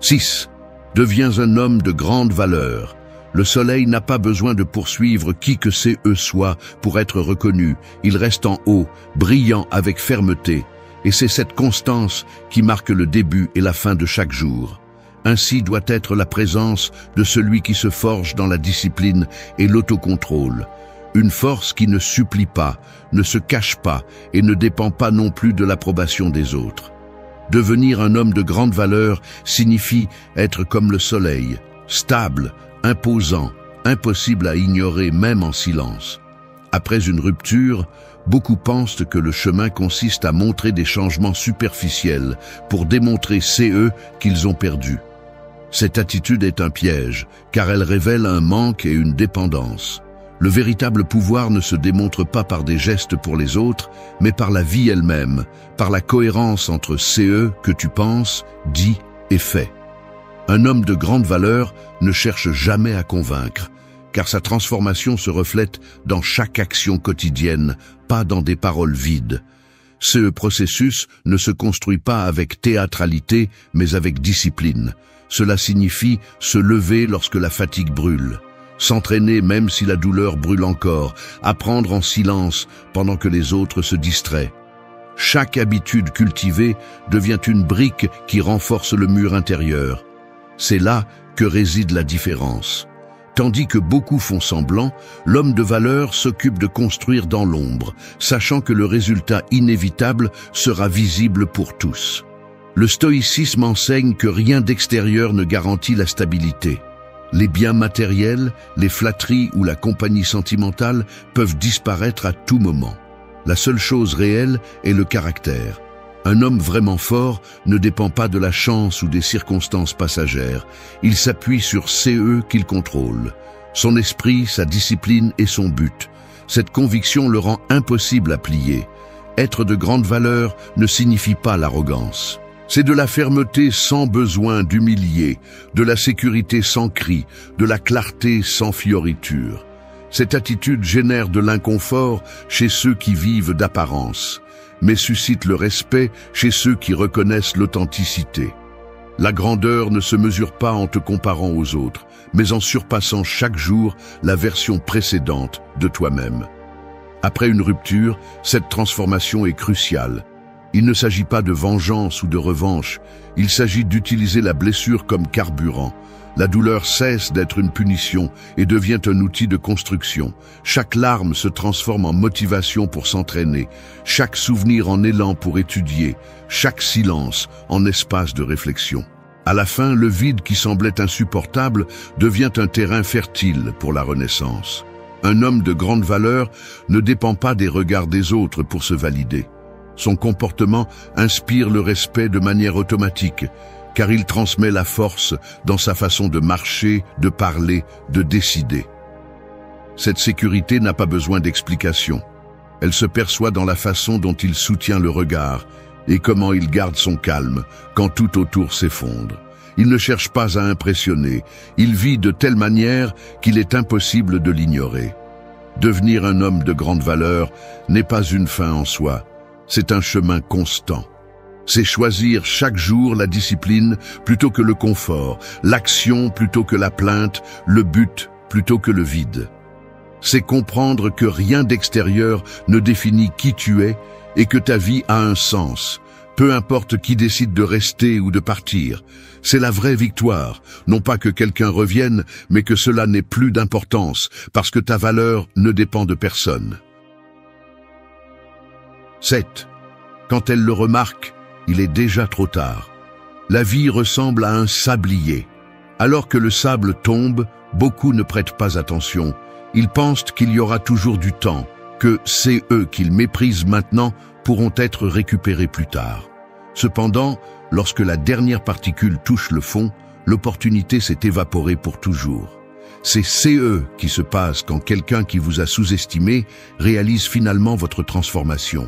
6. Deviens un homme de grande valeur. Le soleil n'a pas besoin de poursuivre qui que c'est eux soit pour être reconnu. Il reste en haut, brillant avec fermeté. Et c'est cette constance qui marque le début et la fin de chaque jour. Ainsi doit être la présence de celui qui se forge dans la discipline et l'autocontrôle. Une force qui ne supplie pas, ne se cache pas et ne dépend pas non plus de l'approbation des autres. Devenir un homme de grande valeur signifie être comme le soleil, stable, imposant, impossible à ignorer même en silence. Après une rupture, beaucoup pensent que le chemin consiste à montrer des changements superficiels pour démontrer c'est eux qu'ils ont perdu. Cette attitude est un piège, car elle révèle un manque et une dépendance. Le véritable pouvoir ne se démontre pas par des gestes pour les autres, mais par la vie elle-même, par la cohérence entre c'est eux que tu penses, dis et fais. Un homme de grande valeur ne cherche jamais à convaincre, car sa transformation se reflète dans chaque action quotidienne, pas dans des paroles vides. Ce processus ne se construit pas avec théâtralité, mais avec discipline. Cela signifie se lever lorsque la fatigue brûle, s'entraîner même si la douleur brûle encore, apprendre en silence pendant que les autres se distraient. Chaque habitude cultivée devient une brique qui renforce le mur intérieur. C'est là que réside la différence. Tandis que beaucoup font semblant, l'homme de valeur s'occupe de construire dans l'ombre, sachant que le résultat inévitable sera visible pour tous. Le stoïcisme enseigne que rien d'extérieur ne garantit la stabilité. Les biens matériels, les flatteries ou la compagnie sentimentale peuvent disparaître à tout moment. La seule chose réelle est le caractère. Un homme vraiment fort ne dépend pas de la chance ou des circonstances passagères. Il s'appuie sur c'est eux qu'il contrôle. Son esprit, sa discipline et son but. Cette conviction le rend impossible à plier. Être de grande valeur ne signifie pas l'arrogance. C'est de la fermeté sans besoin d'humilier, de la sécurité sans cri, de la clarté sans fioriture. Cette attitude génère de l'inconfort chez ceux qui vivent d'apparence, mais suscite le respect chez ceux qui reconnaissent l'authenticité. La grandeur ne se mesure pas en te comparant aux autres, mais en surpassant chaque jour la version précédente de toi-même. Après une rupture, cette transformation est cruciale. Il ne s'agit pas de vengeance ou de revanche, il s'agit d'utiliser la blessure comme carburant. La douleur cesse d'être une punition et devient un outil de construction. Chaque larme se transforme en motivation pour s'entraîner, chaque souvenir en élan pour étudier, chaque silence en espace de réflexion. À la fin, le vide qui semblait insupportable devient un terrain fertile pour la renaissance. Un homme de grande valeur ne dépend pas des regards des autres pour se valider. Son comportement inspire le respect de manière automatique, car il transmet la force dans sa façon de marcher, de parler, de décider. Cette sécurité n'a pas besoin d'explication. Elle se perçoit dans la façon dont il soutient le regard et comment il garde son calme quand tout autour s'effondre. Il ne cherche pas à impressionner, il vit de telle manière qu'il est impossible de l'ignorer. Devenir un homme de grande valeur n'est pas une fin en soi, c'est un chemin constant. C'est choisir chaque jour la discipline plutôt que le confort, l'action plutôt que la plainte, le but plutôt que le vide. C'est comprendre que rien d'extérieur ne définit qui tu es et que ta vie a un sens, peu importe qui décide de rester ou de partir. C'est la vraie victoire, non pas que quelqu'un revienne, mais que cela n'ait plus d'importance, parce que ta valeur ne dépend de personne. 7. Quand elle le remarque, il est déjà trop tard. La vie ressemble à un sablier. Alors que le sable tombe, beaucoup ne prêtent pas attention. Ils pensent qu'il y aura toujours du temps, que c'est eux qu'ils méprisent maintenant pourront être récupérés plus tard. Cependant, lorsque la dernière particule touche le fond, l'opportunité s'est évaporée pour toujours. C'est eux qui se passe quand quelqu'un qui vous a sous-estimé réalise finalement votre transformation.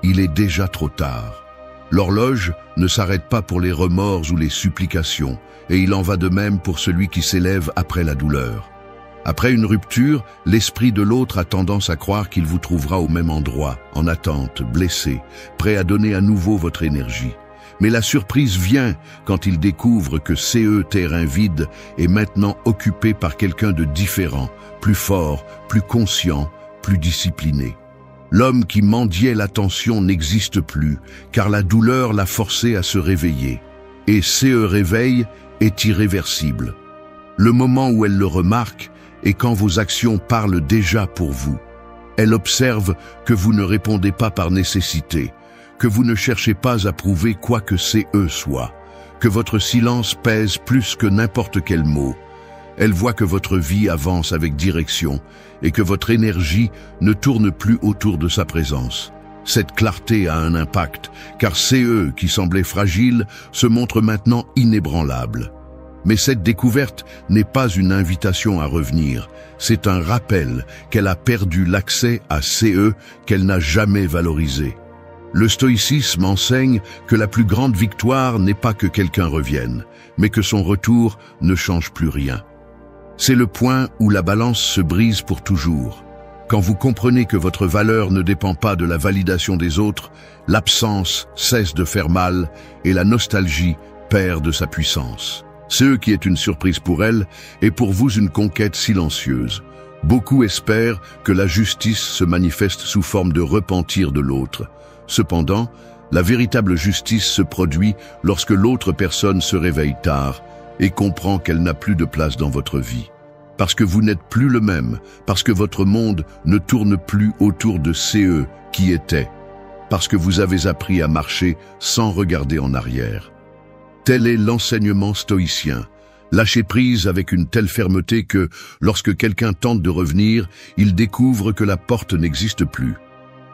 Il est déjà trop tard. L'horloge ne s'arrête pas pour les remords ou les supplications, et il en va de même pour celui qui s'élève après la douleur. Après une rupture, l'esprit de l'autre a tendance à croire qu'il vous trouvera au même endroit, en attente, blessé, prêt à donner à nouveau votre énergie. Mais la surprise vient quand il découvre que terrain vide est maintenant occupé par quelqu'un de différent, plus fort, plus conscient, plus discipliné. L'homme qui mendiait l'attention n'existe plus, car la douleur l'a forcé à se réveiller. Et réveil est irréversible. Le moment où elle le remarque est quand vos actions parlent déjà pour vous. Elle observe que vous ne répondez pas par nécessité, que vous ne cherchez pas à prouver quoi que CE soit, que votre silence pèse plus que n'importe quel mot. Elle voit que votre vie avance avec direction et que votre énergie ne tourne plus autour de sa présence. Cette clarté a un impact, car CE, qui semblait fragile, se montre maintenant inébranlable. Mais cette découverte n'est pas une invitation à revenir, c'est un rappel qu'elle a perdu l'accès à CE qu'elle n'a jamais valorisé. Le stoïcisme enseigne que la plus grande victoire n'est pas que quelqu'un revienne, mais que son retour ne change plus rien. C'est le point où la balance se brise pour toujours. Quand vous comprenez que votre valeur ne dépend pas de la validation des autres, l'absence cesse de faire mal et la nostalgie perd de sa puissance. Ce qui est une surprise pour elle est pour vous une conquête silencieuse. Beaucoup espèrent que la justice se manifeste sous forme de repentir de l'autre. Cependant, la véritable justice se produit lorsque l'autre personne se réveille tard et comprend qu'elle n'a plus de place dans votre vie. Parce que vous n'êtes plus le même, parce que votre monde ne tourne plus autour de CE qui était, parce que vous avez appris à marcher sans regarder en arrière. Tel est l'enseignement stoïcien. Lâcher prise avec une telle fermeté que, lorsque quelqu'un tente de revenir, il découvre que la porte n'existe plus.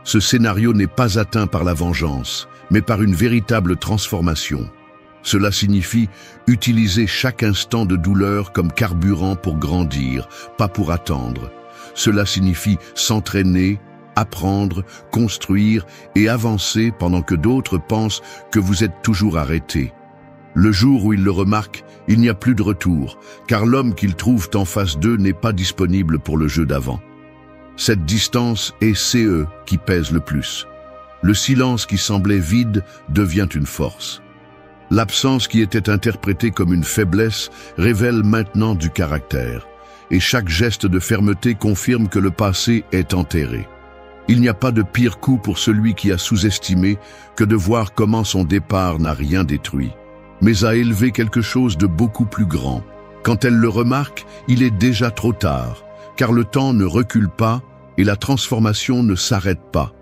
Ce scénario n'est pas atteint par la vengeance, mais par une véritable transformation. Cela signifie utiliser chaque instant de douleur comme carburant pour grandir, pas pour attendre. Cela signifie s'entraîner, apprendre, construire et avancer pendant que d'autres pensent que vous êtes toujours arrêté. Le jour où ils le remarquent, il n'y a plus de retour, car l'homme qu'ils trouvent en face d'eux n'est pas disponible pour le jeu d'avant. Cette distance est CE qui pèse le plus. Le silence qui semblait vide devient une force. L'absence qui était interprétée comme une faiblesse révèle maintenant du caractère, et chaque geste de fermeté confirme que le passé est enterré. Il n'y a pas de pire coup pour celui qui a sous-estimé que de voir comment son départ n'a rien détruit, mais a élevé quelque chose de beaucoup plus grand. Quand elle le remarque, il est déjà trop tard, car le temps ne recule pas et la transformation ne s'arrête pas.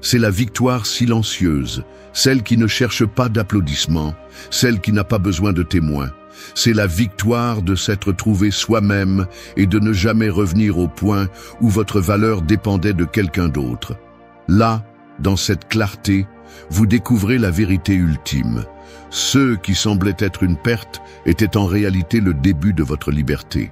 C'est la victoire silencieuse, celle qui ne cherche pas d'applaudissements, celle qui n'a pas besoin de témoins. C'est la victoire de s'être trouvé soi-même et de ne jamais revenir au point où votre valeur dépendait de quelqu'un d'autre. Là, dans cette clarté, vous découvrez la vérité ultime. Ce qui semblait être une perte était en réalité le début de votre liberté.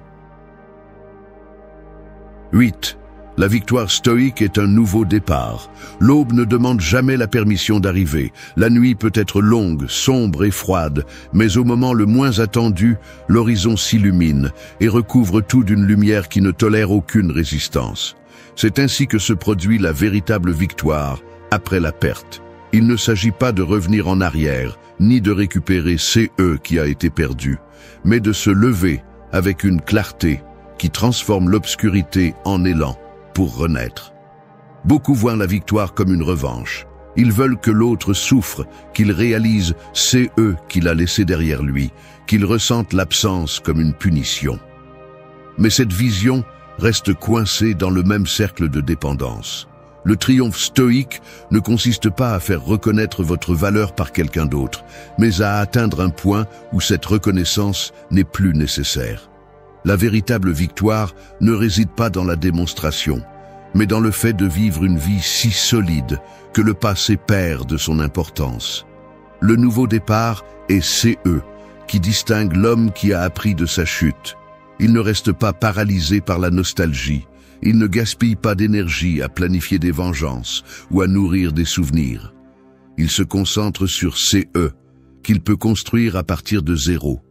8. La victoire stoïque est un nouveau départ. L'aube ne demande jamais la permission d'arriver. La nuit peut être longue, sombre et froide, mais au moment le moins attendu, l'horizon s'illumine et recouvre tout d'une lumière qui ne tolère aucune résistance. C'est ainsi que se produit la véritable victoire, après la perte. Il ne s'agit pas de revenir en arrière, ni de récupérer CE qui a été perdu, mais de se lever avec une clarté qui transforme l'obscurité en élan pour renaître. Beaucoup voient la victoire comme une revanche. Ils veulent que l'autre souffre, qu'il réalise CE qu'il a laissé derrière lui, qu'il ressente l'absence comme une punition. Mais cette vision reste coincée dans le même cercle de dépendance. Le triomphe stoïque ne consiste pas à faire reconnaître votre valeur par quelqu'un d'autre, mais à atteindre un point où cette reconnaissance n'est plus nécessaire. La véritable victoire ne réside pas dans la démonstration, mais dans le fait de vivre une vie si solide que le passé perd de son importance. Le nouveau départ est CE, qui distingue l'homme qui a appris de sa chute. Il ne reste pas paralysé par la nostalgie, il ne gaspille pas d'énergie à planifier des vengeances ou à nourrir des souvenirs. Il se concentre sur CE, qu'il peut construire à partir de zéro.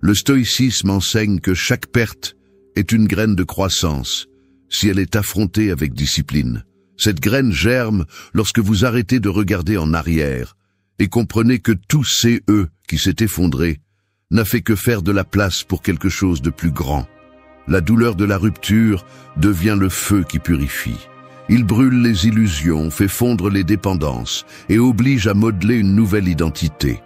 Le stoïcisme enseigne que chaque perte est une graine de croissance, si elle est affrontée avec discipline. Cette graine germe lorsque vous arrêtez de regarder en arrière et comprenez que tout CE qui s'est effondré n'a fait que faire de la place pour quelque chose de plus grand. La douleur de la rupture devient le feu qui purifie. Il brûle les illusions, fait fondre les dépendances et oblige à modeler une nouvelle identité.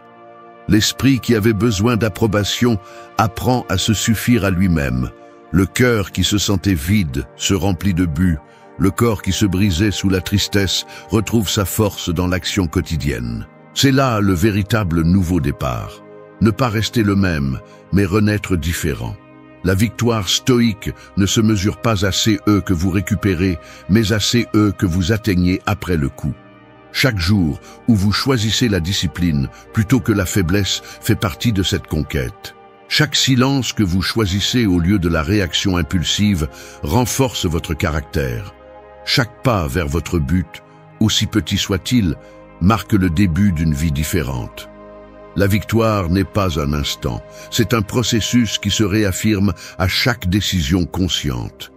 L'esprit qui avait besoin d'approbation apprend à se suffire à lui-même. Le cœur qui se sentait vide se remplit de but, Le corps qui se brisait sous la tristesse retrouve sa force dans l'action quotidienne. C'est là le véritable nouveau départ. Ne pas rester le même, mais renaître différent. La victoire stoïque ne se mesure pas à CE que vous récupérez, mais à CE que vous atteignez après le coup. Chaque jour où vous choisissez la discipline plutôt que la faiblesse fait partie de cette conquête. Chaque silence que vous choisissez au lieu de la réaction impulsive renforce votre caractère. Chaque pas vers votre but, aussi petit soit-il, marque le début d'une vie différente. La victoire n'est pas un instant, c'est un processus qui se réaffirme à chaque décision consciente.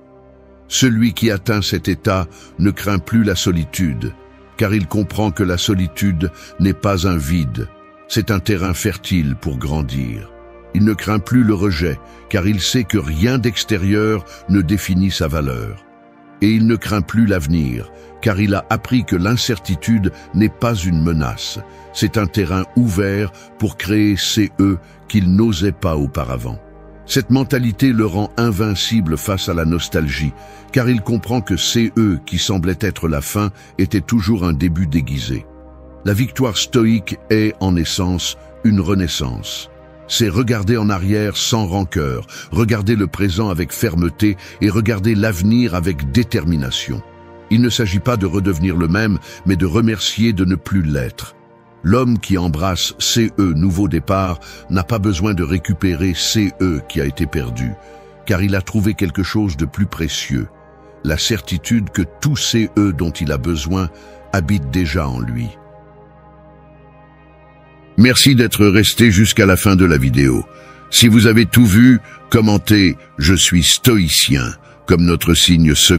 Celui qui atteint cet état ne craint plus la solitude, car il comprend que la solitude n'est pas un vide, c'est un terrain fertile pour grandir. Il ne craint plus le rejet, car il sait que rien d'extérieur ne définit sa valeur. Et il ne craint plus l'avenir, car il a appris que l'incertitude n'est pas une menace. C'est un terrain ouvert pour créer CE qu'il n'osait pas auparavant. Cette mentalité le rend invincible face à la nostalgie, car il comprend que CE, qui semblait être la fin, était toujours un début déguisé. La victoire stoïque est, en essence, une renaissance. C'est regarder en arrière sans rancœur, regarder le présent avec fermeté et regarder l'avenir avec détermination. Il ne s'agit pas de redevenir le même, mais de remercier de ne plus l'être. L'homme qui embrasse CE nouveau départ n'a pas besoin de récupérer CE qui a été perdu, car il a trouvé quelque chose de plus précieux, la certitude que tout CE dont il a besoin habite déjà en lui. Merci d'être resté jusqu'à la fin de la vidéo. Si vous avez tout vu, commentez « Je suis stoïcien » comme notre signe secret.